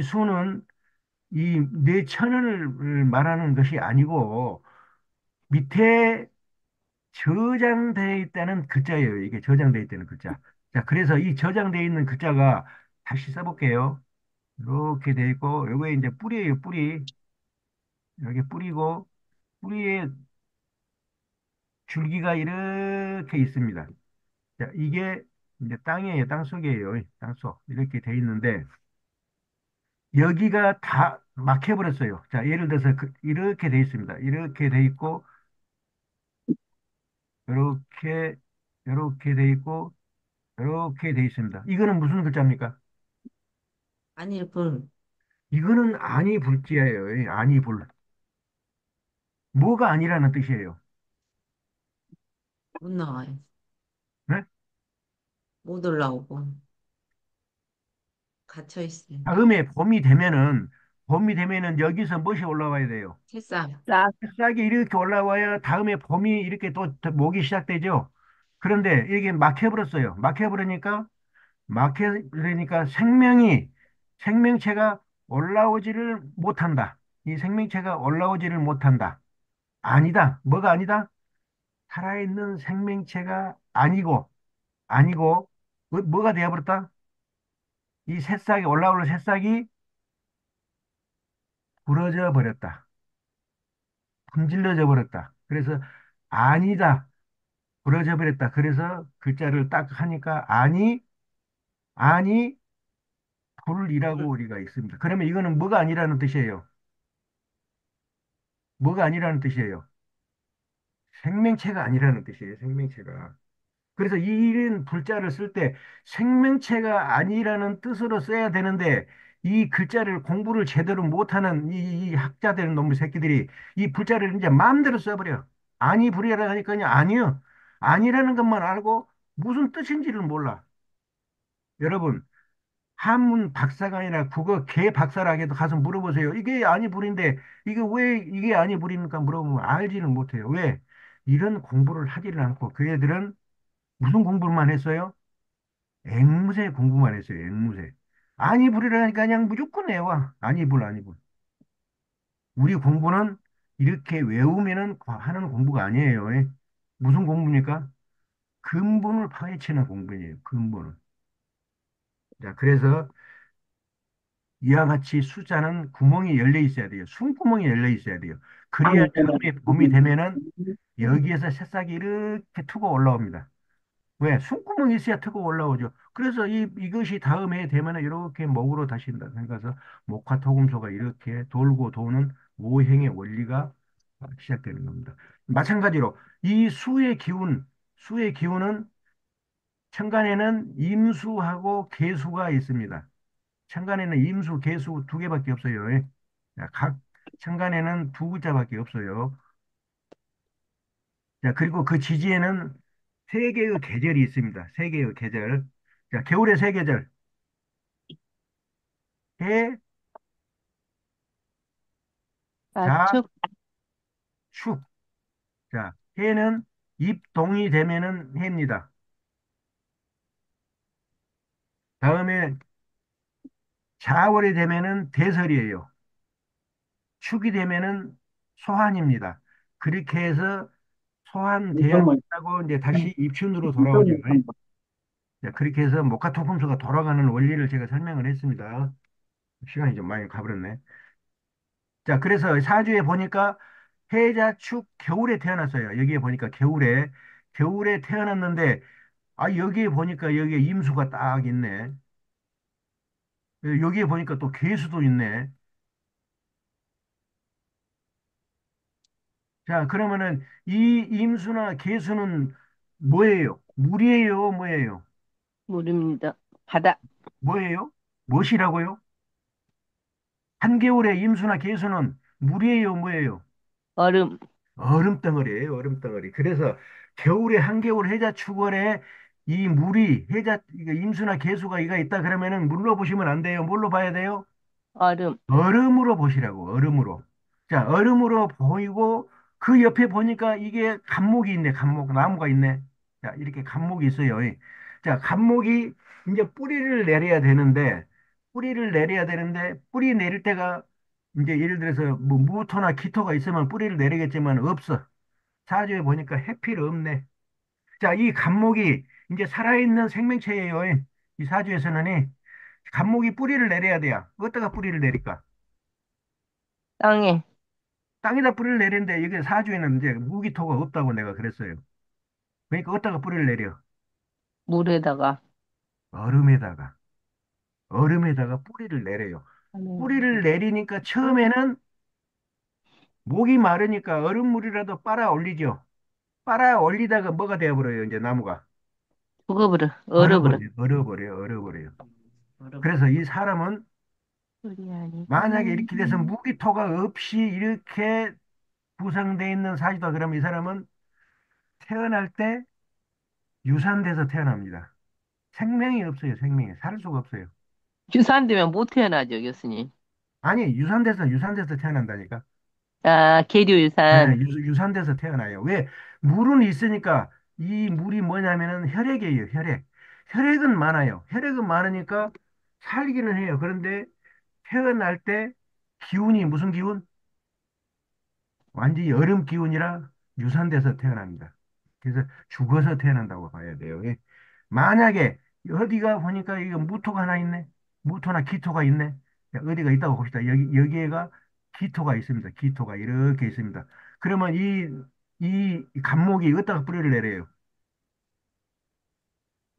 수는 이 내천을 말하는 것이 아니고 밑에 저장되어 있다는 글자예요. 이게 저장되어 있다는 글자. 자, 그래서 이 저장되어 있는 글자가 다시 써볼게요. 이렇게 돼 있고, 요게 이제 뿌리예요, 뿌리. 여기 뿌리고, 뿌리에 줄기가 이렇게 있습니다. 자, 이게 이제 땅이에요, 땅 속이에요, 땅 속. 이렇게 돼 있는데, 여기가 다 막혀버렸어요. 자, 예를 들어서 이렇게 돼 있습니다. 이렇게 돼 있고, 이렇게, 이렇게 돼 있고, 이렇게 돼 있습니다. 이거는 무슨 글자입니까? 아니, 불. 이거는 아니 불자예요. 아니 불. 뭐가 아니라는 뜻이에요. 못 나와요. 네? 못 올라오고. 갇혀 있어요. 다음에 봄이 되면은 여기서 무엇이 올라와야 돼요? 새싹. 싹. 싹이 이렇게 올라와야 다음에 봄이 이렇게 또 모기 시작되죠. 그런데 이게 막혀버렸어요. 막혀버리니까 생명체가 올라오지를 못한다. 이 생명체가 올라오지를 못한다. 아니다. 뭐가 아니다? 살아있는 생명체가 아니고, 뭐가 되어버렸다? 이 새싹이, 올라오는 새싹이 부러져 버렸다. 분질러져 버렸다. 그래서 아니다. 부러져 버렸다. 그래서 글자를 딱 하니까 아니, 불이라고 우리가 있습니다. 그러면 이거는 뭐가 아니라는 뜻이에요. 뭐가 아니라는 뜻이에요. 생명체가 아니라는 뜻이에요. 생명체가. 그래서 이런 불자를 쓸 때 생명체가 아니라는 뜻으로 써야 되는데 이 글자를 공부를 제대로 못하는 이 학자들 놈의 새끼들이 이 불자를 이제 마음대로 써버려. 아니 불이라 하니까 그냥 아니요. 아니라는 것만 알고 무슨 뜻인지를 몰라. 여러분 한문 박사가 아니라 국어 개 박사라게도 가서 물어보세요. 이게 아니 불인데 이게 왜 이게 아니 불입니까? 물어보면 알지는 못해요. 왜? 이런 공부를 하지를 않고 그 애들은 무슨 공부만 했어요? 앵무새 공부만 했어요. 앵무새. 아니 불이라니까 그냥 무조건 내와. 아니 불 아니 불. 우리 공부는 이렇게 외우면은 하는 공부가 아니에요. 예? 무슨 공부입니까? 근본을 파헤치는 공부예요. 근본을. 자, 그래서 이와 같이 숫자는 구멍이 열려 있어야 돼요. 숨구멍이 열려 있어야 돼요. 그래야 다음에 봄이 되면은 여기에서 새싹이 이렇게 트고 올라옵니다. 왜? 숨구멍이 있어야 트고 올라오죠. 그래서 이것이 다음에 되면은 이렇게 목으로 다신다 생각해서 목화토금소가 이렇게 돌고 도는 오행의 원리가 시작되는 겁니다. 마찬가지로 이 수의 기운은 천간에는 임수하고 계수가 있습니다. 천간에는 임수, 계수 두 개밖에 없어요. 예. 자, 각 천간에는 두 글자밖에 없어요. 자, 그리고 그 지지에는 세 개의 계절이 있습니다. 세 개의 계절. 자, 겨울의 세 계절. 해, 자, 가축. 축. 자, 해는 입동이 되면은 해입니다. 다음에 자월이 되면은 대설이에요. 축이 되면은 소환입니다. 그렇게 해서 소환되었다고 이제 다시 입춘으로 돌아오죠. 자, 그렇게 해서 목화토금수가 돌아가는 원리를 제가 설명을 했습니다. 시간이 좀 많이 가버렸네. 자, 그래서 사주에 보니까 해자축 겨울에 태어났어요. 여기에 보니까 겨울에 태어났는데, 아, 여기에 보니까 여기에 임수가 딱 있네. 여기에 보니까 또 계수도 있네. 자, 그러면은 이 임수나 계수는 뭐예요? 물이에요? 뭐예요? 물입니다. 바다. 뭐예요? 무엇이라고요? 한겨울에 임수나 계수는 물이에요? 뭐예요? 얼음. 얼음덩어리예요, 얼음덩어리. 그래서 겨울에 한겨울 해자축월에 이 물이 이거 임수나 계수가 이가 있다 그러면은 물로 보시면 안 돼요. 뭘로 봐야 돼요? 얼음. 얼음으로 보시라고, 얼음으로. 자, 얼음으로 보이고 그 옆에 보니까 이게 감목이 있네, 감목. 나무가 있네. 자, 이렇게 감목이 있어요. 자, 감목이 이제 뿌리 내릴 때가 이제 예를 들어서 뭐 무토나 기토가 있으면 뿌리를 내리겠지만 없어. 사주에 보니까 해필 없네. 자, 이 간목이 이제 살아있는 생명체예요. 이 사주에서는 간목이 뿌리를 내려야 돼요. 어디다가 뿌리를 내릴까? 땅에. 땅에다 뿌리를 내리는데 여기 사주에는 이제 무기토가 없다고 내가 그랬어요. 그러니까 어디다가 뿌리를 내려? 물에다가. 얼음에다가. 얼음에다가 뿌리를 내려요. 뿌리를 내리니까 처음에는 목이 마르니까 얼음물이라도 빨아 올리죠. 빨아 올리다가 뭐가 되어버려요, 이제 나무가. 죽어버려. 얼어버려. 얼어버려요. 얼어버려. 그래서 이 사람은 물이 아니고. 만약에 이렇게 돼서 무기토가 없이 이렇게 구성되어 있는 사주다 그러면 이 사람은 태어날 때 유산돼서 태어납니다. 생명이 없어요, 생명이. 살 수가 없어요. 유산되면 못 태어나죠, 교수님. 아니, 유산돼서 태어난다니까. 아, 계류 네, 유산. 유산돼서 태어나요. 왜? 물은 있으니까 이 물이 뭐냐면은 혈액이에요, 혈액. 혈액은 많아요. 혈액은 많으니까 살기는 해요. 그런데 태어날 때 기운이 무슨 기운? 완전히 여름 기운이라 유산돼서 태어납니다. 그래서 죽어서 태어난다고 봐야 돼요. 예. 만약에 어디가 보니까 이거 무토가 하나 있네. 무토나 기토가 있네. 자, 어디가 있다고 봅시다. 여기에가 기토가 있습니다. 기토가 이렇게 있습니다. 그러면 이 간목이 어디다가 뿌리를 내려요?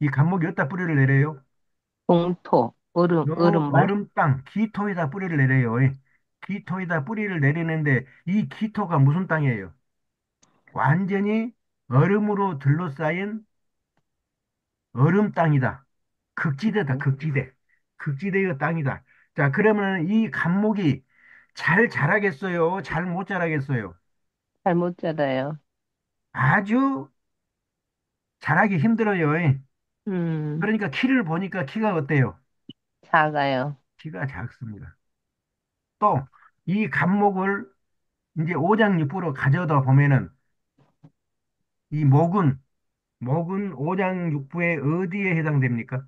이 간목이 어디다 뿌리를 내려요? 공토, 요 얼음말, 얼음 땅, 기토에다 뿌리를 내려요. 예. 기토에다 뿌리를 내리는데 이 기토가 무슨 땅이에요? 완전히 얼음으로 둘러싸인 얼음 땅이다. 극지대다, 극지대. 극지대의 땅이다. 자, 그러면 이 감목이 잘 자라겠어요? 잘 못 자라겠어요? 잘못 자라요. 아주 자라기 힘들어요. 음, 그러니까 키를 보니까 키가 어때요? 작아요. 키가 작습니다. 또, 이 감목을 이제 오장육부로 가져다 보면은 이 목은 오장육부의 어디에 해당됩니까?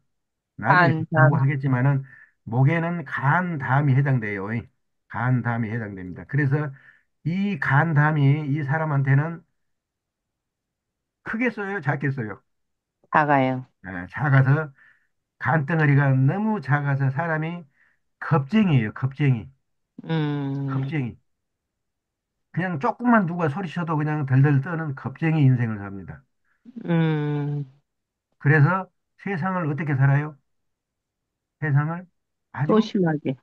나중에 간장, 공부하겠지만은 목에는 간, 담이 해당돼요. 간, 담이 해당됩니다. 그래서 이 간, 담이 이 사람한테는 크게 써요, 작게 써요. 작아요. 작아서 간덩어리가 너무 작아서 사람이 겁쟁이에요, 겁쟁이. 음, 겁쟁이. 그냥 조금만 누가 소리쳐도 그냥 덜덜 떠는 겁쟁이 인생을 삽니다. 음, 그래서 세상을 어떻게 살아요? 세상을 아주 소심하게.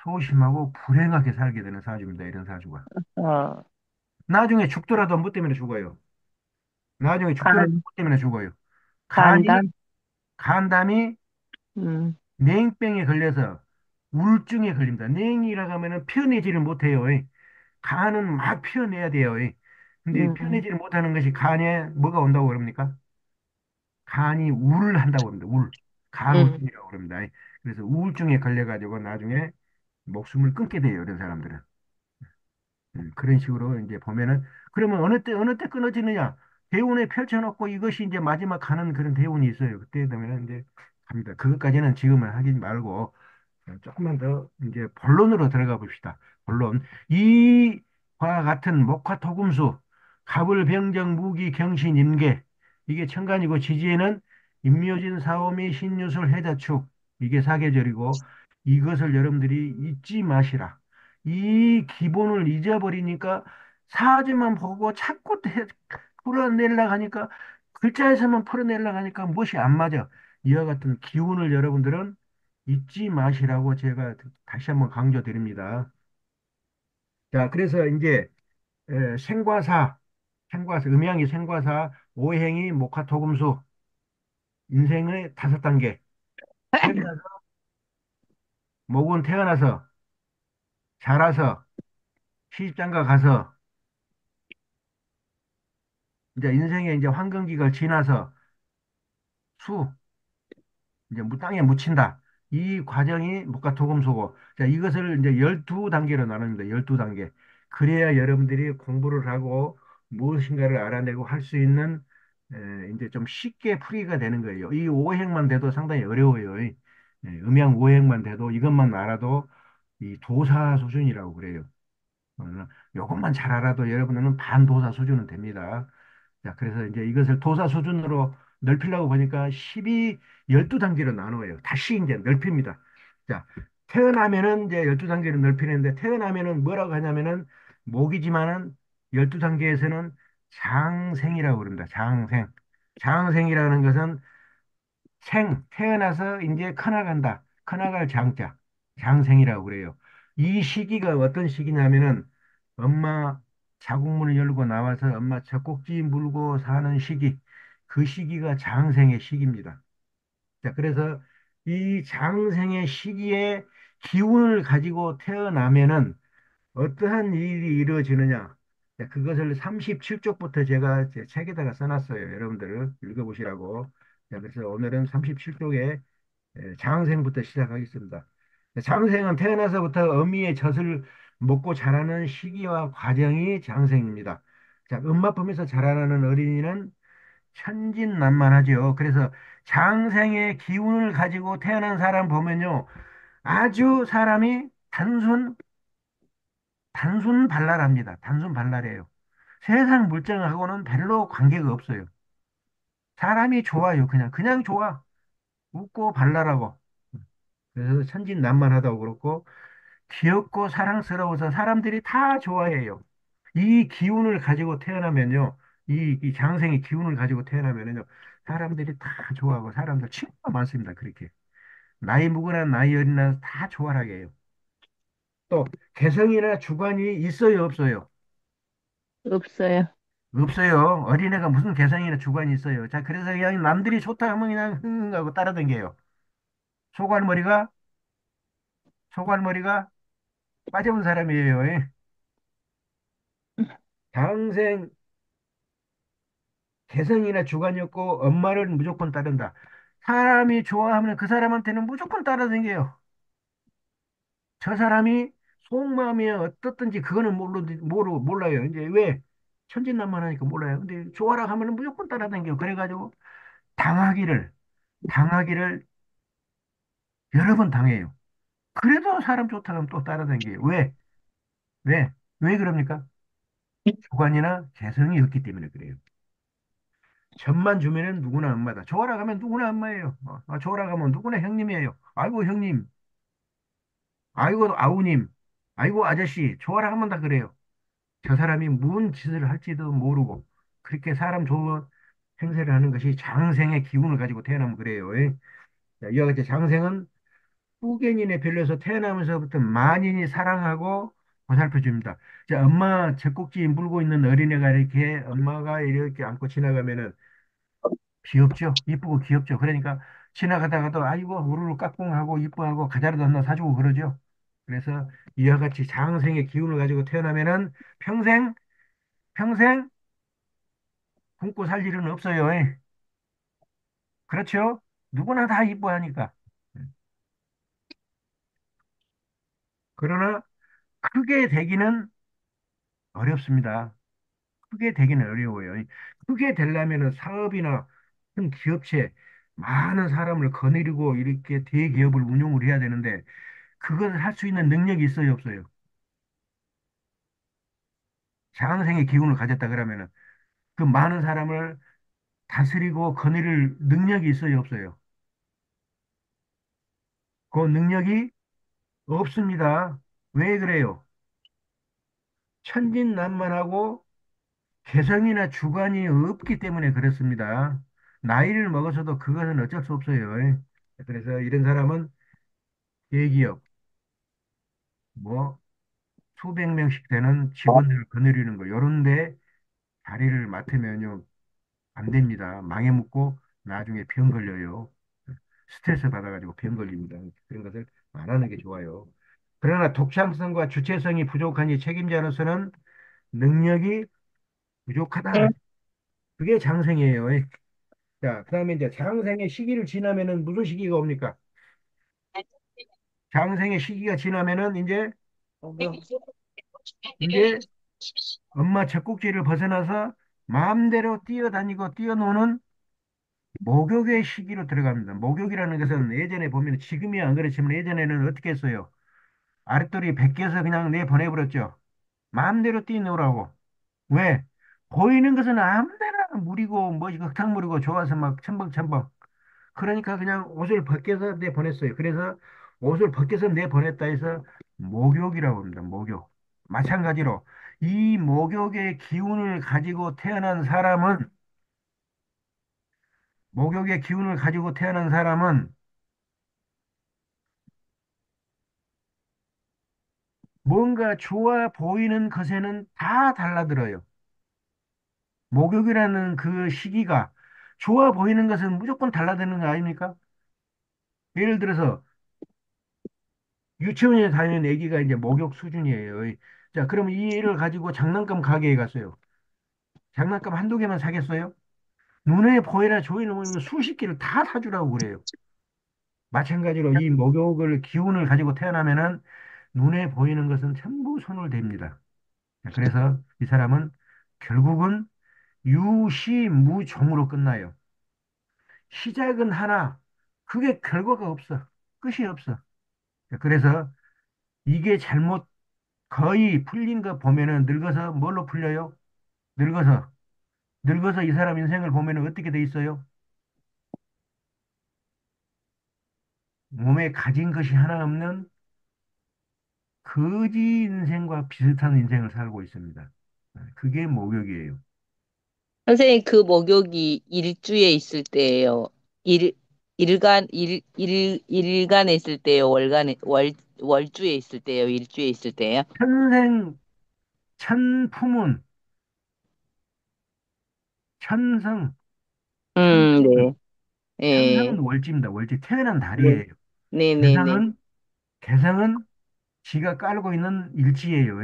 소심하고 불행하게 살게 되는 사주입니다. 이런 사주가. 어, 나중에 죽더라도 뭐 때문에 죽어요? 나중에 죽더라도 간, 뭐 때문에 죽어요? 간이, 간단, 간담이 음, 냉병에 걸려서 우울증에 걸립니다. 냉이라고 하면은 피어내지를 못해요. 간은 막 피어내야 돼요. 근데 음, 피어내지를 못하는 것이 간에 뭐가 온다고 그럽니까? 간이 우를 한다고 합니다. 음, 간우증이라고 그럽니다. 그래서 우울증에 걸려가지고 나중에 목숨을 끊게 돼요. 이런 사람들은. 그런 식으로 이제 보면은 그러면 어느 때 끊어지느냐? 대운에 펼쳐놓고 이것이 이제 마지막 가는 그런 대운이 있어요. 그때 되면 이제 갑니다. 그것까지는 지금은 하긴 말고 조금만 더 이제 본론으로 들어가 봅시다. 본론. 이와 같은 목화토금수, 갑을병정, 무기, 경신, 임계. 이게 천간이고 지지에는 임묘진, 사오미, 신유술, 해자축. 이게 사계절이고 이것을 여러분들이 잊지 마시라. 이 기본을 잊어버리니까 사주만 보고 자꾸 풀어내려고 하니까 글자에서만 풀어내려고 하니까 무엇이 안 맞아. 이와 같은 기운을 여러분들은 잊지 마시라고 제가 다시 한번 강조드립니다. 자, 그래서 이제 생과사, 음양이 생과사, 오행이 목화토금수, 인생의 5단계. 태어나서, 목은 태어나서, 자라서, 시집장가 가서, 이제 인생의 이제 황금기를 지나서 수, 이제 땅에 묻힌다. 이 과정이 목화토금수고, 자, 이것을 이제 12단계로 나눕니다. 12단계. 그래야 여러분들이 공부를 하고 무엇인가를 알아내고 할 수 있는, 이제 좀 쉽게 풀이가 되는 거예요. 이 오행만 돼도 상당히 어려워요. 음양 오행만 돼도 이것만 알아도 이 도사 수준이라고 그래요. 어, 요것만 잘 알아도 여러분은 반도사 수준은 됩니다. 자, 그래서 이제 이것을 도사 수준으로 넓히려고 보니까 12단계로 나눠요. 다시 이제 넓힙니다. 자, 태어나면은 이제 12단계로 넓히는데 태어나면은 뭐라고 하냐면은 목이지만은 12단계에서는 장생이라고 그럽니다. 장생. 장생이라는 것은 태어나서 이제 커나간다. 커나갈 장자. 장생이라고 그래요. 이 시기가 어떤 시기냐면은 엄마 자궁문을 열고 나와서 엄마 젖꼭지 물고 사는 시기. 그 시기가 장생의 시기입니다. 자, 그래서 이 장생의 시기에 기운을 가지고 태어나면은 어떠한 일이 이루어지느냐. 자, 그것을 37쪽부터 제가 제 책에다가 써놨어요. 여러분들 읽어보시라고. 자, 그래서 오늘은 37쪽에 장생부터 시작하겠습니다. 장생은 태어나서부터 어미의 젖을 먹고 자라는 시기와 과정이 장생입니다. 자, 엄마 품에서 자라나는 어린이는 천진난만하죠. 그래서 장생의 기운을 가지고 태어난 사람 보면요. 아주 사람이 단순 발랄합니다. 단순 발랄해요. 세상 물정하고는 별로 관계가 없어요. 사람이 좋아요. 그냥 좋아. 웃고 발랄하고. 그래서 천진난만하다고 그렇고, 귀엽고 사랑스러워서 사람들이 다 좋아해요. 이 기운을 가지고 태어나면요. 이 장생의 기운을 가지고 태어나면요. 사람들이 다 좋아하고 사람들 친구가 많습니다. 그렇게. 나이 묵은나 나이 어린나 다 좋아하게 해요. 또 개성이나 주관이 있어요, 없어요? 없어요. 없어요. 어린애가 무슨 개성이나 주관이 있어요. 자, 그래서 그냥 남들이 좋다 하면 그냥 흥 하고 따라댕겨요. 소갈머리가 소갈머리가 빠져본 사람이에요. 예. 장생 개성이나 주관이 없고 엄마를 무조건 따른다. 사람이 좋아하면 그 사람한테는 무조건 따라다녀요. 저 사람이 속마음이 어떻든지 그거는 몰라요. 이제 왜? 천진난만하니까 몰라요. 근데 좋아라 하면은 무조건 따라다녀요. 그래가지고 당하기를, 당하기를 여러 번 당해요. 그래도 사람 좋다 하면 또 따라다녀요. 왜? 왜? 왜 그럽니까? 주관이나 개성이 없기 때문에 그래요. 젖만 주면은 누구나 엄마다. 좋아라 가면 누구나 엄마예요. 좋아라 가면 누구나 형님이에요. 아이고 형님, 아이고 아우님, 아이고 아저씨, 좋아라 하면 다 그래요. 저 사람이 무슨 짓을 할지도 모르고 그렇게 사람 좋은 행세를 하는 것이 장생의 기운을 가지고 태어나면 그래요. 예. 자, 이와 같이 장생은 후견인에 별려서 태어나면서부터 만인이 사랑하고 보살펴 줍니다. 자, 엄마 젖꼭지 물고 있는 어린애가 이렇게 엄마가 이렇게 안고 지나가면은 귀엽죠? 이쁘고 귀엽죠? 그러니까 지나가다가도 아이고 우르르 까꿍하고 이뻐하고 과자라도 하나 사주고 그러죠. 그래서 이와 같이 장생의 기운을 가지고 태어나면은 평생 굶고 살 일은 없어요. 예. 그렇죠? 누구나 다 이뻐하니까. 그러나 크게 되기는 어렵습니다. 크게 되기는 어려워요. 크게 되려면은 사업이나 큰 기업체 많은 사람을 거느리고 이렇게 대기업을 운영을 해야 되는데 그것을 할 수 있는 능력이 있어요, 없어요? 장생의 기운을 가졌다 그러면은 그 많은 사람을 다스리고 거느릴 능력이 있어요, 없어요? 그 능력이 없습니다. 왜 그래요? 천진난만하고 개성이나 주관이 없기 때문에 그렇습니다. 나이를 먹어서도 그것은 어쩔 수 없어요. 그래서 이런 사람은 대기업, 뭐 수백 명씩 되는 직원들을 거느리는 거, 요런 데 자리를 맡으면요, 안 됩니다. 망해 묻고 나중에 병 걸려요. 스트레스 받아가지고 병 걸립니다. 그런 것을 안 하는 게 좋아요. 그러나 독창성과 주체성이 부족하니 책임자로서는 능력이 부족하다. 그게 장생이에요. 자, 그다음에 이제 장생의 시기를 지나면은 무슨 시기가 옵니까? 장생의 시기가 지나면은 이제 엄마 젖꼭지를 벗어나서 마음대로 뛰어다니고 뛰어노는 목욕의 시기로 들어갑니다. 목욕이라는 것은 예전에 보면 지금이야 안 그렇지만 예전에는 어떻게 했어요? 아랫돌이 벗겨서 그냥 내보내버렸죠. 마음대로 뛰노라고. 왜? 보이는 것은 아무데나 물이고 뭐 흙탕물이고 좋아서 막 첨벙첨벙. 그러니까 그냥 옷을 벗겨서 내보냈어요. 그래서 옷을 벗겨서 내보냈다 해서 목욕이라고 합니다. 목욕. 마찬가지로 이 목욕의 기운을 가지고 태어난 사람은 목욕의 기운을 가지고 태어난 사람은 뭔가 좋아 보이는 것에는 다 달라들어요. 목욕이라는 그 시기가 좋아 보이는 것은 무조건 달라드는 거 아닙니까? 예를 들어서 유치원에 다니는 애기가 이제 목욕 수준이에요. 자, 그러면 이 애를 가지고 장난감 가게에 갔어요. 장난감 한두 개만 사겠어요? 눈에 보이나 조이는 뭐 수십 개를 다 사주라고 그래요. 마찬가지로 이 목욕을 기운을 가지고 태어나면은 눈에 보이는 것은 전부 손을 댑니다. 그래서 이 사람은 결국은 유시무종으로 끝나요. 시작은 하나, 그게 결과가 없어. 끝이 없어. 그래서 이게 잘못 거의 풀린 거 보면은 늙어서 뭘로 풀려요? 늙어서. 늙어서 이 사람 인생을 보면은 어떻게 돼 있어요? 몸에 가진 것이 하나 없는 거지 인생과 비슷한 인생을 살고 있습니다. 그게 목욕이에요. 선생님, 그 목욕이 일주에 있을 때예요. 일, 일간에 있을 때요. 월주에 있을 때요. 일주에 있을 때요. 천생, 천품은, 천성, 천생은, 네. 예. 천성은 월지입니다. 월지, 태어난 네. 달이에요. 네네네. 개성은, 개성은 지가 깔고 있는 일지예요.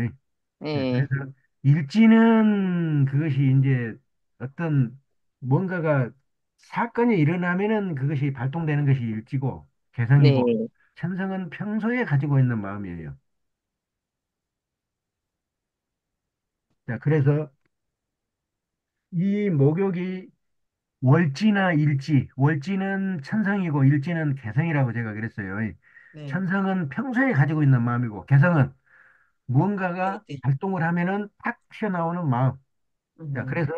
예. 그래서 일지는 그것이 이제 어떤 뭔가가 사건이 일어나면은 그것이 발동되는 것이 일지고 개성이고 네. 천성은 평소에 가지고 있는 마음이에요. 자, 그래서 이 목욕이 월지나 일지, 월지는 천성이고 일지는 개성이라고 제가 그랬어요. 네. 천성은 평소에 가지고 있는 마음이고 개성은 무언가가 네. 발동을 하면은 탁 튀어나오는 마음. 자, 음. 그래서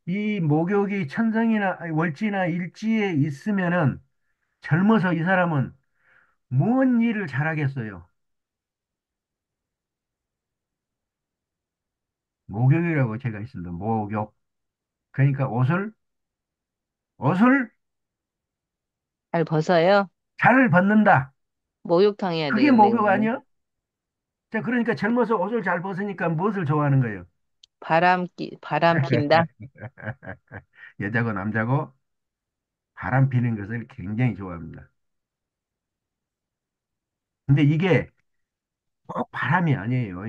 이 목욕이 천성이나 아니, 월지나 일지에 있으면은 젊어서 이 사람은 무슨 일을 잘하겠어요? 목욕이라고 제가 있습니다. 목욕. 그러니까 옷을 잘 벗어요? 잘 벗는다. 목욕탕 해야 그게 되겠네요, 목욕 그러면. 아니야? 자, 그러니까 젊어서 옷을 잘 벗으니까 무엇을 좋아하는 거예요? 바람 핀다? 여자고 남자고 바람 피는 것을 굉장히 좋아합니다. 근데 이게 꼭 바람이 아니에요.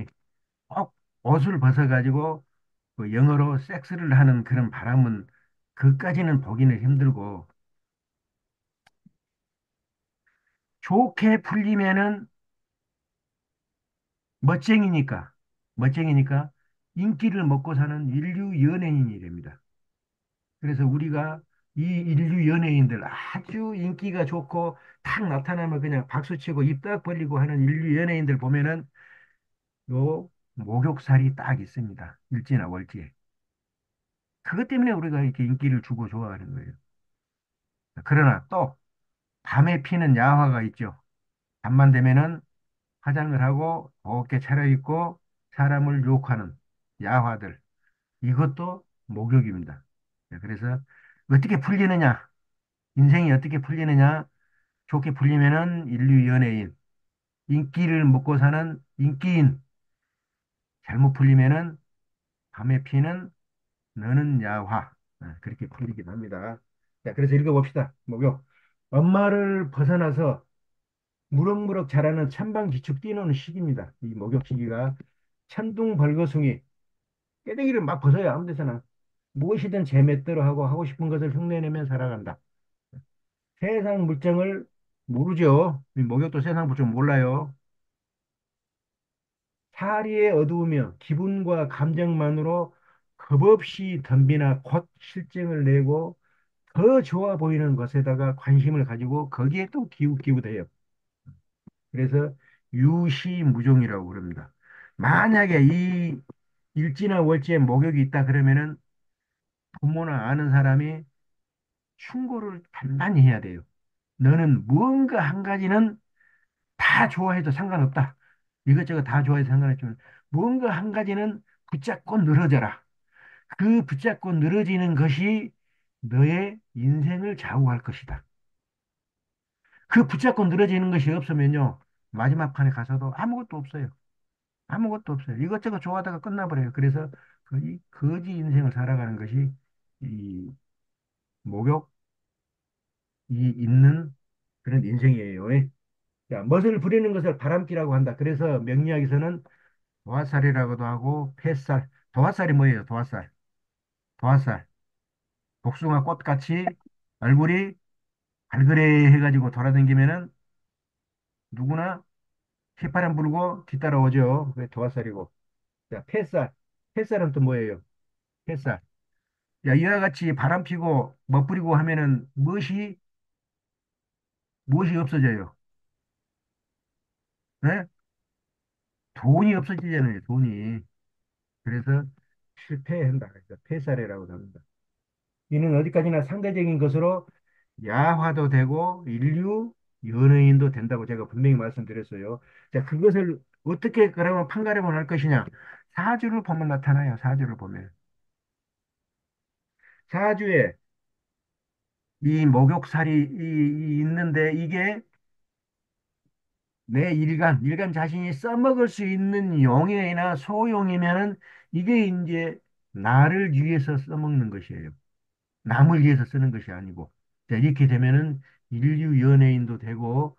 꼭 옷을 벗어가지고 그 영어로 섹스를 하는 그런 바람은 그까지는 보기는 힘들고 좋게 풀리면은 멋쟁이니까 멋쟁이니까 인기를 먹고 사는 인류 연예인이 됩니다. 그래서 우리가 이 인류 연예인들 아주 인기가 좋고 탁 나타나면 그냥 박수치고 입 딱 벌리고 하는 인류 연예인들 보면은 요 목욕살이 딱 있습니다. 일지나 월지에. 그것 때문에 우리가 이렇게 인기를 주고 좋아하는 거예요. 그러나 또 밤에 피는 야화가 있죠. 밤만 되면은 화장을 하고 곱게 차려입고 사람을 유혹하는 야화들. 이것도 목욕입니다. 그래서 어떻게 풀리느냐? 인생이 어떻게 풀리느냐? 좋게 풀리면은 인류 연예인, 인기를 먹고 사는 인기인, 잘못 풀리면은 밤에 피는 너는 야화. 그렇게 풀리긴 합니다. 자, 그래서 읽어봅시다. 목욕. 엄마를 벗어나서 무럭무럭 자라는 천방지축 뛰노는 시기입니다. 이 목욕 시기가 천둥벌거숭이 꾀대기를 막 벗어요. 아무 데서나. 무엇이든 제 멋대로 하고 하고 싶은 것을 흉내내며 살아간다. 세상 물정을 모르죠. 이 목욕도 세상 물정 몰라요. 사리에 어두우며 기분과 감정만으로 겁없이 덤비나 곧 실증을 내고 더 좋아 보이는 것에다가 관심을 가지고 거기에 또 기웃기웃해요. 그래서 유시무종이라고 그럽니다. 만약에 이 일지나 월지에 목욕이 있다 그러면은 부모나 아는 사람이 충고를 단단히 해야 돼요. 너는 무언가 한 가지는 다 좋아해도 상관없다. 이것저것 다 좋아해도 상관없지만 무언가 한 가지는 붙잡고 늘어져라. 그 붙잡고 늘어지는 것이 너의 인생을 좌우할 것이다. 그 붙잡고 늘어지는 것이 없으면요. 마지막 판에 가서도 아무것도 없어요. 아무것도 없어요. 이것저것 좋아하다가 끝나버려요. 그래서 거의 거지 인생을 살아가는 것이 이 목욕이 있는 그런 인생이에요. 자, 멋을 부리는 것을 바람기라고 한다. 그래서 명리학에서는 도화살이라고도 하고 폐살. 도화살이 뭐예요? 도화살. 도화살. 복숭아 꽃같이 얼굴이 발그레 해가지고 돌아다니면은 누구나 휘파람 불고 뒤따라오죠. 그게 도화살이고. 자, 폐살. 폐살은 또 뭐예요? 폐살. 야, 이와 같이 바람 피고 멋부리고 하면은 무엇이 없어져요? 네? 돈이 없어지잖아요, 돈이. 그래서 실패한다. 그래서 폐살이라고 합니다. 이는 어디까지나 상대적인 것으로 야화도 되고 인류 연예인도 된다고 제가 분명히 말씀드렸어요. 자, 그것을 어떻게 그러면 판가름을 할 것이냐? 사주를 보면 나타나요. 사주를 보면. 사주에 이 목욕살이 있는데 이게 내 일간 자신이 써먹을 수 있는 용이나 소용이면은 이게 이제 나를 위해서 써먹는 것이에요. 남을 위해서 쓰는 것이 아니고. 자, 이렇게 되면은 인류 연예인도 되고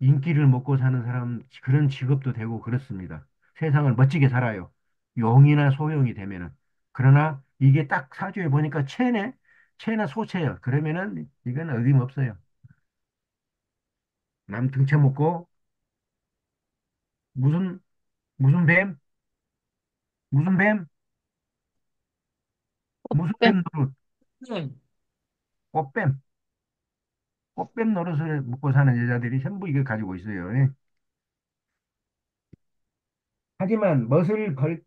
인기를 먹고 사는 사람 그런 직업도 되고 그렇습니다. 세상을 멋지게 살아요. 용이나 소용이 되면은. 그러나 이게 딱 사주에 보니까 체나 소체요. 그러면은 이건 어림없어요. 남 등쳐먹고 무슨 무슨 뱀? 무슨 뱀? 무슨 뱀. 뱀 노릇? 꽃뱀. 꽃뱀 노릇을 먹고 사는 여자들이 전부 이걸 가지고 있어요. 예. 하지만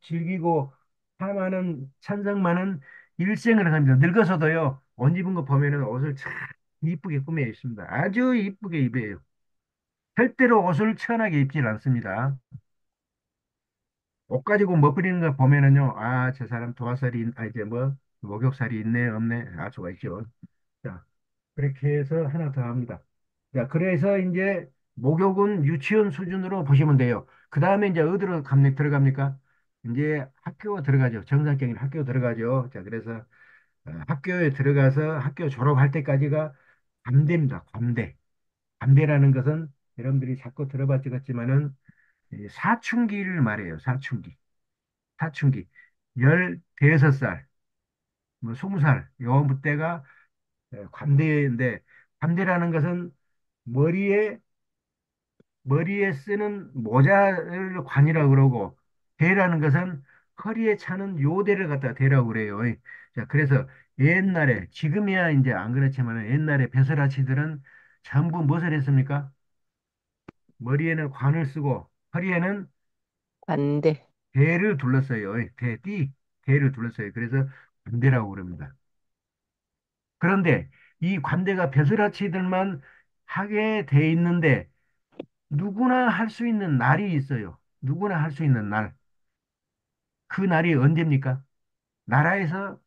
즐기고 탐하는 찬성만은 일생을 합니다. 늙어서도요, 옷 입은 거 보면은 옷을 참 이쁘게 꾸며 입습니다. 아주 이쁘게 입어요. 절대로 옷을 천하게 입질 않습니다. 옷 가지고 멋부리는 거 보면은요, 아, 저 사람 이제 뭐, 목욕살이 있네, 없네, 알 수가 있죠. 자, 그렇게 해서 하나 더 합니다. 자, 그래서 이제 목욕은 유치원 수준으로 보시면 돼요. 그 다음에 이제 어디로 들어갑니까? 이제 학교 들어가죠. 정상적인 학교 들어가죠. 자, 그래서 학교에 들어가서 학교 졸업할 때까지가 관대입니다. 관대. 관대라는 것은 여러분들이 자꾸 들어봤지만은 이 사춘기를 말해요. 사춘기. 사춘기. 15살, 뭐 20살, 요 때가 관대인데, 관대라는 것은 머리에 머리에 쓰는 모자를 관이라고 그러고 대라는 것은 허리에 차는 요대를 갖다 대라고 그래요. 자, 그래서 옛날에 지금이야 이제 안 그렇지만 옛날에 배설아치들은 전부 무엇을 했습니까? 머리에는 관을 쓰고 허리에는 관대. 대를 둘렀어요. 대를 둘렀어요. 그래서 관대라고 그럽니다. 그런데 이 관대가 배설아치들만 하게 돼 있는데 누구나 할 수 있는 날이 있어요. 누구나 할 수 있는 날. 그 날이 언제입니까? 나라에서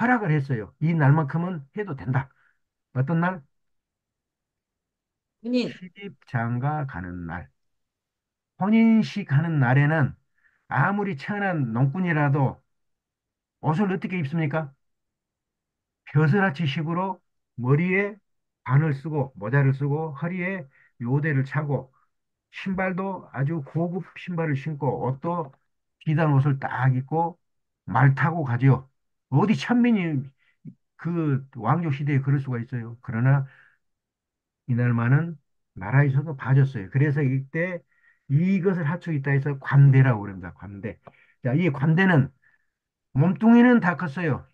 허락을 했어요. 이 날만큼은 해도 된다. 어떤 날? 군인. 시집장가 가는 날. 혼인식 하는 날에는 아무리 천한 농꾼이라도 옷을 어떻게 입습니까? 벼슬아치 식으로 머리에 반을 쓰고 모자를 쓰고 허리에 요대를 차고 신발도 아주 고급 신발을 신고 옷도 비단 옷을 딱 입고 말 타고 가지요. 어디 천민이 그 왕조 시대에 그럴 수가 있어요. 그러나 이날만은 나라에서도 봐줬어요. 그래서 이때 이것을 할 수 있다 해서 관대라고 그럽니다. 관대. 자, 이 관대는 몸뚱이는 다 컸어요.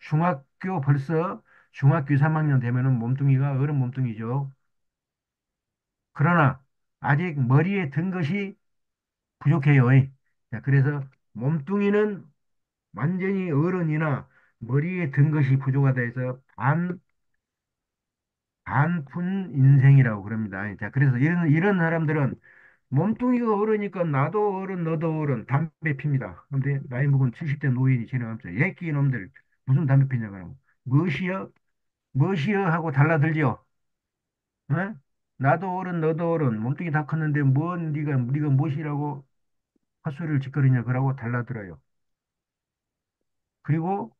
중학교 3학년 되면은 몸뚱이가 어른 몸뚱이죠. 그러나 아직 머리에 든 것이 부족해요. 자, 그래서 몸뚱이는 완전히 어른이나 머리에 든 것이 부족하다 해서 반푼 인생이라고 그럽니다. 자, 그래서 이런 사람들은 몸뚱이가 어르니까 나도 어른, 너도 어른, 담배 핍니다. 근데 나이 먹은 70대 노인이 지나가면서 애끼 놈들 무슨 담배 피냐고 하고 무엇이여? 무엇이여? 하고 달라들죠. 어? 나도 어른, 너도 어른, 몸뚱이 다 컸는데 뭔 네가 무엇이라고 헛소리를 짓거리냐 그러고 달라들어요. 그리고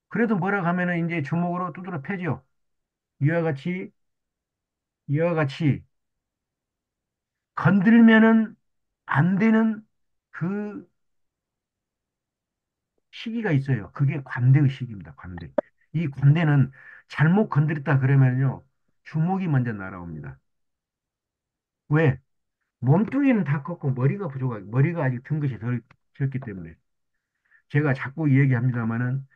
그래도 뭐라 하면은 이제 주먹으로 두드러 패죠. 이와 같이 이와 같이 건들면은 안 되는 그 시기가 있어요. 그게 관대의 시기입니다. 관대. 이 관대는 잘못 건드렸다 그러면요. 주먹이 먼저 날아옵니다. 왜? 몸뚱이는 다 컸고 머리가 부족하고 머리가 아직 든 것이 덜 적기 때문에 제가 자꾸 얘기합니다마는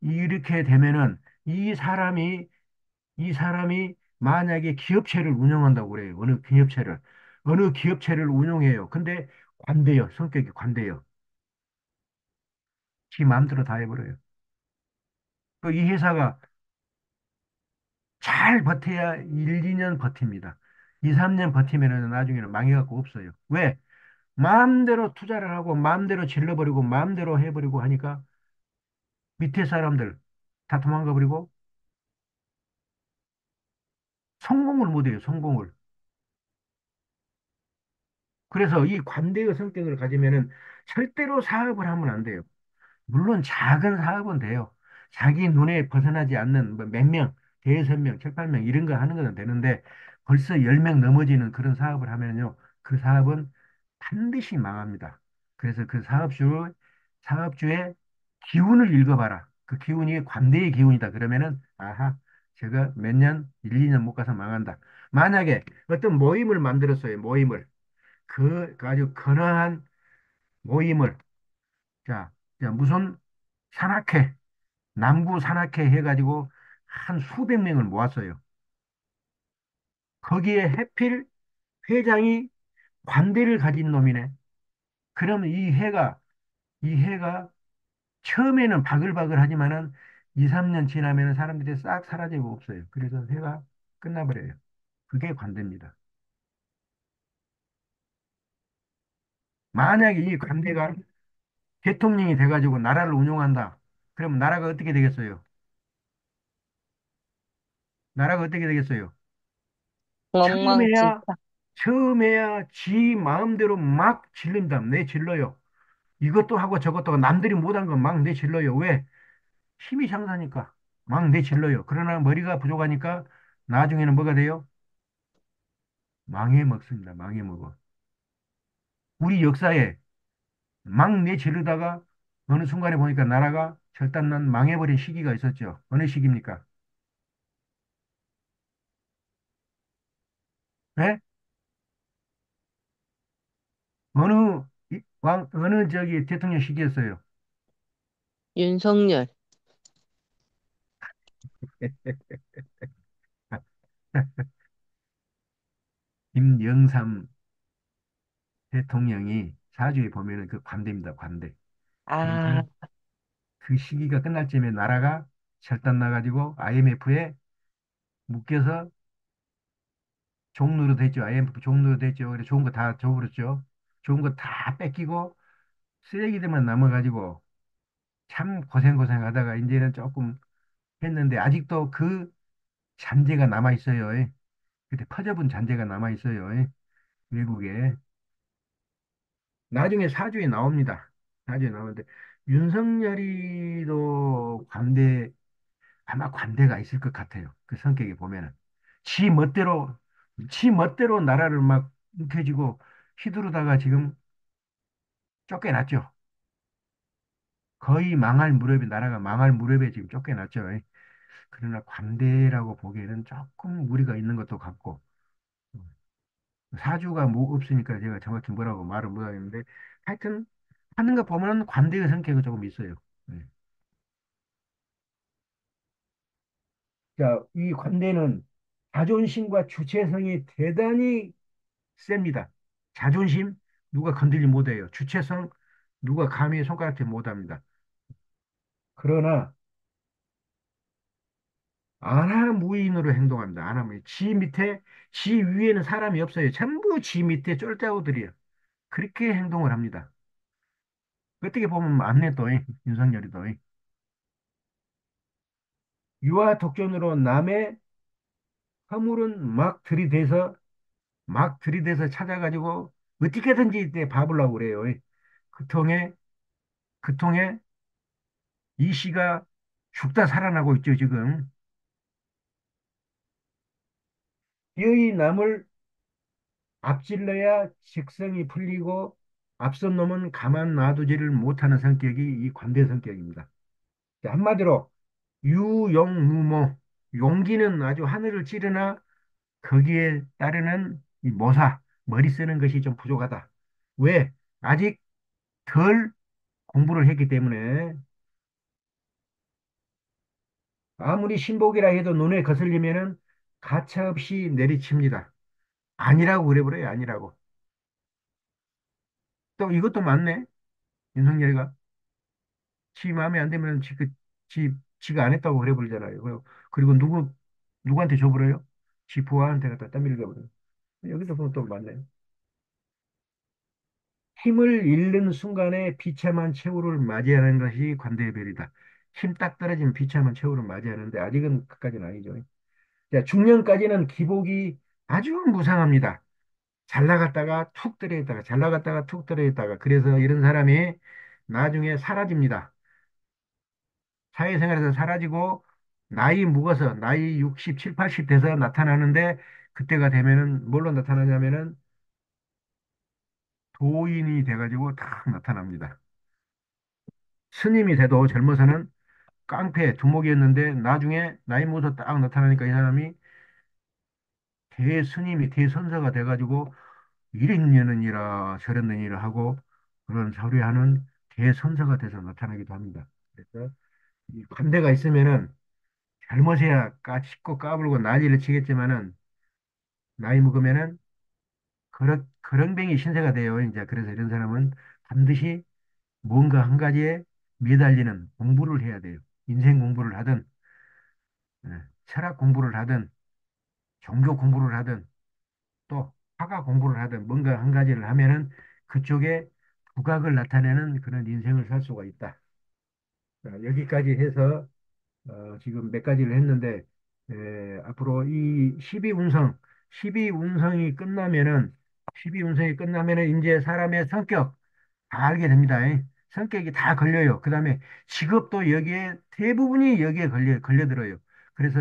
이렇게 되면은 이 사람이 만약에 기업체를 운영한다고 그래요. 어느 기업체를 운영해요. 근데 관대요. 성격이 관대요. 지 마음대로 다 해버려요. 이 회사가 잘 버텨야 1, 2년 버팁니다. 2, 3년 버티면은 나중에는 망해갖고 없어요. 왜? 마음대로 투자를 하고 마음대로 질러버리고 마음대로 해버리고 하니까 밑에 사람들 다 도망가 버리고 성공을 못해요. 성공을. 그래서 이 관대의 성격을 가지면은 절대로 사업을 하면 안 돼요. 물론 작은 사업은 돼요. 자기 눈에 벗어나지 않는 뭐 몇 명, 대여섯 명, 칠, 팔 명 이런 거 하는 건 되는데 벌써 10명 넘어지는 그런 사업을 하면요. 그 사업은 반드시 망합니다. 그래서 그 사업주의 기운을 읽어봐라. 그 기운이 관대의 기운이다. 그러면은 아하, 제가 몇 년, 1, 2년 못 가서 망한다. 만약에 어떤 모임을 만들었어요. 모임을. 그 아주 근어한 모임을 자, 무슨 산악회 남구 산악회 해가지고 한 수백 명을 모았어요. 거기에 해필 회장이 관대를 가진 놈이네. 그러면 이 해가 처음에는 바글바글 하지만은 2, 3년 지나면 사람들이 싹 사라지고 없어요. 그래서 해가 끝나버려요. 그게 관대입니다. 만약에 이 관대가 대통령이 돼가지고 나라를 운영한다. 그러면 나라가 어떻게 되겠어요? 나라가 어떻게 되겠어요? 처음에야, 엉망진창. 처음에야 지 마음대로 막 질른다. 내 질러요. 이것도 하고 저것도 하고 남들이 못한 건 막 내질러요. 왜? 힘이 장사니까 막 내질러요. 그러나 머리가 부족하니까 나중에는 뭐가 돼요? 망해 먹습니다. 망해 먹어. 우리 역사에 막 내지르다가 어느 순간에 보니까 나라가 절단난 망해버린 시기가 있었죠. 어느 시기입니까? 네? 어느 저기 대통령 시기였어요. 윤석열. 김영삼 대통령이 사주에 보면은 그 관대입니다. 관대. 그러니까 아, 그 시기가 끝날 쯤에 나라가 절단 나가지고 IMF에 묶여서 종로로 됐죠. IMF 종로로 됐죠. 그래 좋은 거 다 줘버렸죠. 좋은 거 다 뺏기고 쓰레기들만 남아가지고 참 고생하다가 이제는 조금 했는데 아직도 그 잔재가 남아 있어요. 그때 퍼져본 잔재가 남아 있어요. 외국에. 나중에 사주에 나옵니다. 사주에 나오는데 윤석열이도 아마 관대가 있을 것 같아요. 그 성격에 보면은. 지 멋대로, 지 멋대로 나라를 막 움켜쥐고 휘두르다가 지금 쫓겨났죠. 거의 망할 무렵에, 나라가 망할 무렵에 지금 쫓겨났죠. 그러나 관대라고 보기에는 조금 무리가 있는 것도 같고, 사주가 뭐 없으니까 제가 정확히 뭐라고 말을 못 하겠는데, 하여튼, 하는 거 보면은 관대의 성격이 조금 있어요. 네. 자, 이 관대는 자존심과 주체성이 대단히 셉니다. 자존심 누가 건들지 못해요. 주체성 누가 감히 손가락질 못합니다. 그러나 아나무인으로 행동합니다. 아나무인. 지 위에는 사람이 없어요. 전부 지 밑에 쫄자오들이에요. 그렇게 행동을 합니다. 어떻게 보면 맞네 또 윤석열이도 유아 독존으로 남의 허물은 막 들이대서 찾아가지고 어떻게든지 이때 밥으려고 그래요. 그 통에 그 통에 이 씨가 죽다 살아나고 있죠 지금. 여의 남을 앞질러야 직성이 풀리고 앞선 놈은 가만 놔두지를 못하는 성격이 이 관대 성격입니다. 한마디로 유용무모. 용기는 아주 하늘을 찌르나 거기에 따르는 이 모사, 머리 쓰는 것이 좀 부족하다. 왜? 아직 덜 공부를 했기 때문에 아무리 신복이라 해도 눈에 거슬리면은 가차없이 내리칩니다. 아니라고 그래버려요, 아니라고. 또 이것도 맞네, 윤석열이가. 지 마음에 안 들면 지가 안 했다고 그래버리잖아요. 그리고 누구한테 줘버려요? 지 부하한테 갖다 떠밀겨버려요. 여기서 보면 또 맞네. 힘을 잃는 순간에 비참한 최후를 맞이하는 것이 관대의 별이다. 힘 딱 떨어지면 비참한 최후를 맞이하는데 아직은 그까지는 아니죠. 자, 중년까지는 기복이 아주 무상합니다. 잘 나갔다가 툭 떨어졌다가 잘 나갔다가 툭 떨어졌다가 그래서 이런 사람이 나중에 사라집니다. 사회생활에서 사라지고 나이 묵어서 나이 60, 7, 80 돼서 나타나는데 그때가 되면은 뭘로 나타나냐면은 도인이 돼가지고 딱 나타납니다. 스님이 돼도 젊어서는 깡패 두목이었는데 나중에 나이 먹어서 딱 나타나니까 이 사람이 대스님이 대선사가 돼가지고 이랬느니라 저랬느니라 하고 그런 서류하는 대선사가 돼서 나타나기도 합니다. 그래서 이 관대가 있으면은 젊어서야 까짓고 까불고 난리를 치겠지만은 나이 먹으면은 그렁뱅이 신세가 돼요. 이제 그래서 이런 사람은 반드시 뭔가 한 가지에 매달리는 공부를 해야 돼요. 인생 공부를 하든 예, 철학 공부를 하든 종교 공부를 하든 또 화가 공부를 하든 뭔가 한 가지를 하면은 그쪽에 두각을 나타내는 그런 인생을 살 수가 있다. 자, 여기까지 해서 지금 몇 가지를 했는데 앞으로 이 12운성, 12운성이 끝나면은 12운성이 끝나면은 이제 사람의 성격 다 알게 됩니다. 성격이 다 걸려요. 그다음에 직업도 여기에 대부분이 여기에 걸려들어요. 그래서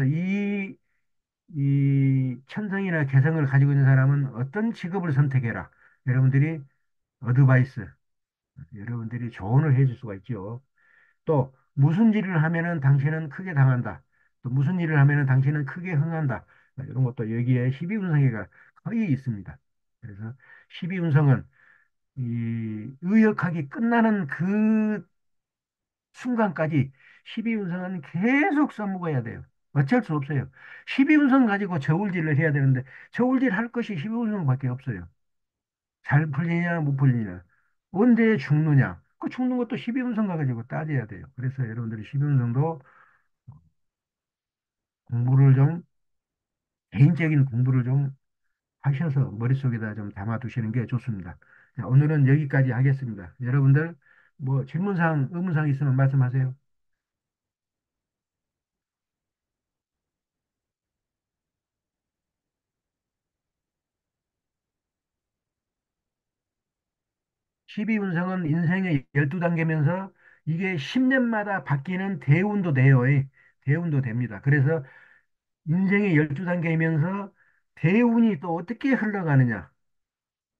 이 천성이나 개성을 가지고 있는 사람은 어떤 직업을 선택해라. 여러분들이 어드바이스, 여러분들이 조언을 해줄 수가 있죠. 또 무슨 일을 하면은 당신은 크게 당한다. 또 무슨 일을 하면은 당신은 크게 흥한다. 이런 것도 여기에 12운성이가 거의 있습니다. 그래서 12운성은 이 의역학이 끝나는 그 순간까지 12운성은 계속 써먹어야 돼요. 어쩔 수 없어요. 12운성 가지고 저울질을 해야 되는데 저울질 할 것이 12운성밖에 없어요. 잘 풀리냐 못 풀리냐. 언제 죽느냐. 그 죽는 것도 12운성 가지고 따져야 돼요. 그래서 여러분들이 12운성도 공부를 좀 개인적인 공부를 좀 하셔서 머릿속에다 좀 담아두시는 게 좋습니다. 자, 오늘은 여기까지 하겠습니다. 여러분들 뭐 질문사항, 의문사항 있으면 말씀하세요. 12운성은 인생의 12단계면서 이게 10년마다 바뀌는 대운도 돼요. 대운도 됩니다. 그래서 인생의 12단계이면서 대운이 또 어떻게 흘러가느냐.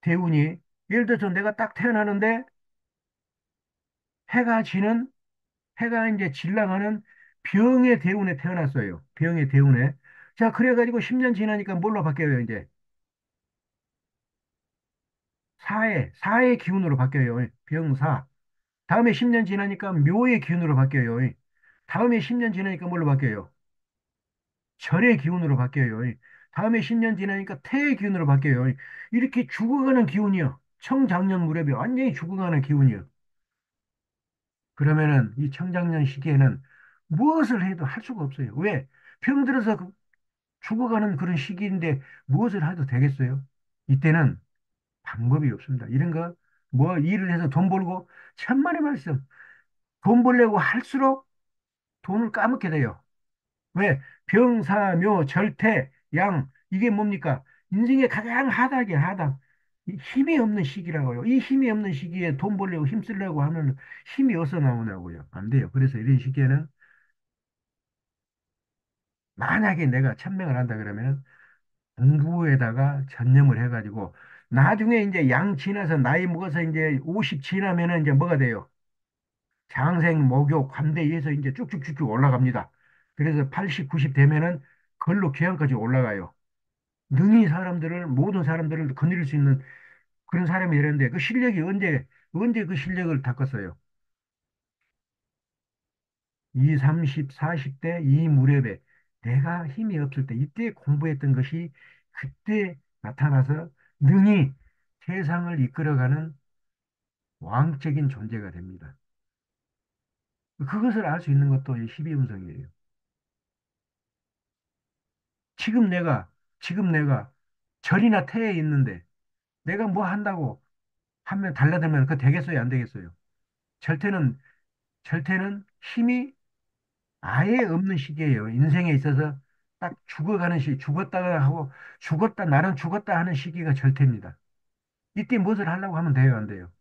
대운이 예를 들어서 내가 딱 태어나는데 해가 지는 해가 이제 질랑하는 병의 대운에 태어났어요. 병의 대운에. 자, 그래가지고 10년 지나니까 뭘로 바뀌어요, 이제? 사의 기운으로 바뀌어요. 병사. 다음에 10년 지나니까 묘의 기운으로 바뀌어요. 다음에 10년 지나니까 뭘로 바뀌어요? 절의 기운으로 바뀌어요. 다음에 10년 지나니까 태의 기운으로 바뀌어요. 이렇게 죽어가는 기운이요. 청장년 무렵에 완전히 죽어가는 기운이요. 그러면은 이 청장년 시기에는 무엇을 해도 할 수가 없어요. 왜? 병들어서 죽어가는 그런 시기인데 무엇을 해도 되겠어요? 이때는 방법이 없습니다. 이런 거, 뭐 일을 해서 돈 벌고, 천만의 말씀. 돈 벌려고 할수록 돈을 까먹게 돼요. 왜? 병사묘 절태 양 이게 뭡니까? 인생의 가장 하닥이야 하닥. 이 힘이 없는 시기라고요. 이 힘이 없는 시기에 돈 벌려고 힘쓰려고 하면 힘이 어디서 나오냐고요. 안 돼요. 그래서 이런 시기에는 만약에 내가 천명을 한다 그러면 공부에다가 전념을 해가지고 나중에 이제 양 지나서 나이 먹어서 이제 50 지나면은 이제 뭐가 돼요? 장생, 목욕, 관대에서 이제 쭉쭉쭉쭉 올라갑니다. 그래서 80, 90 되면은 걸로 귀향까지 올라가요. 능히 사람들을, 모든 사람들을 거느릴 수 있는 그런 사람이 되는데 그 실력이 언제 그 실력을 닦았어요? 2, 30, 40대 이 무렵에 내가 힘이 없을 때 이때 공부했던 것이 그때 나타나서 능히 세상을 이끌어가는 왕적인 존재가 됩니다. 그것을 알 수 있는 것도 이 12음성이에요. 지금 내가, 지금 내가 절이나 태에 있는데 내가 뭐 한다고 하면 달라들면 그거 되겠어요? 안 되겠어요? 절대는, 절대는 힘이 아예 없는 시기예요. 인생에 있어서 딱 죽어가는 시기, 죽었다가 하고 죽었다, 나는 죽었다 하는 시기가 절대입니다. 이때 무엇을 하려고 하면 돼요? 안 돼요?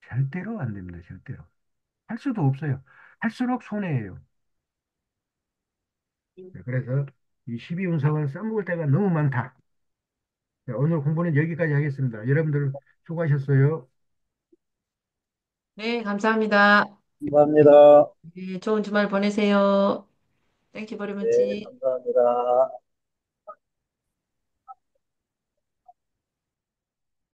절대로 안 됩니다. 절대로. 할 수도 없어요. 할수록 손해예요. 네, 그래서 이 12운석을 써먹을 때가 너무 많다. 네, 오늘 공부는 여기까지 하겠습니다. 여러분들 수고하셨어요. 네, 감사합니다. 감사합니다. 네, 좋은 주말 보내세요. 땡큐 버리 네, 머치. 감사합니다.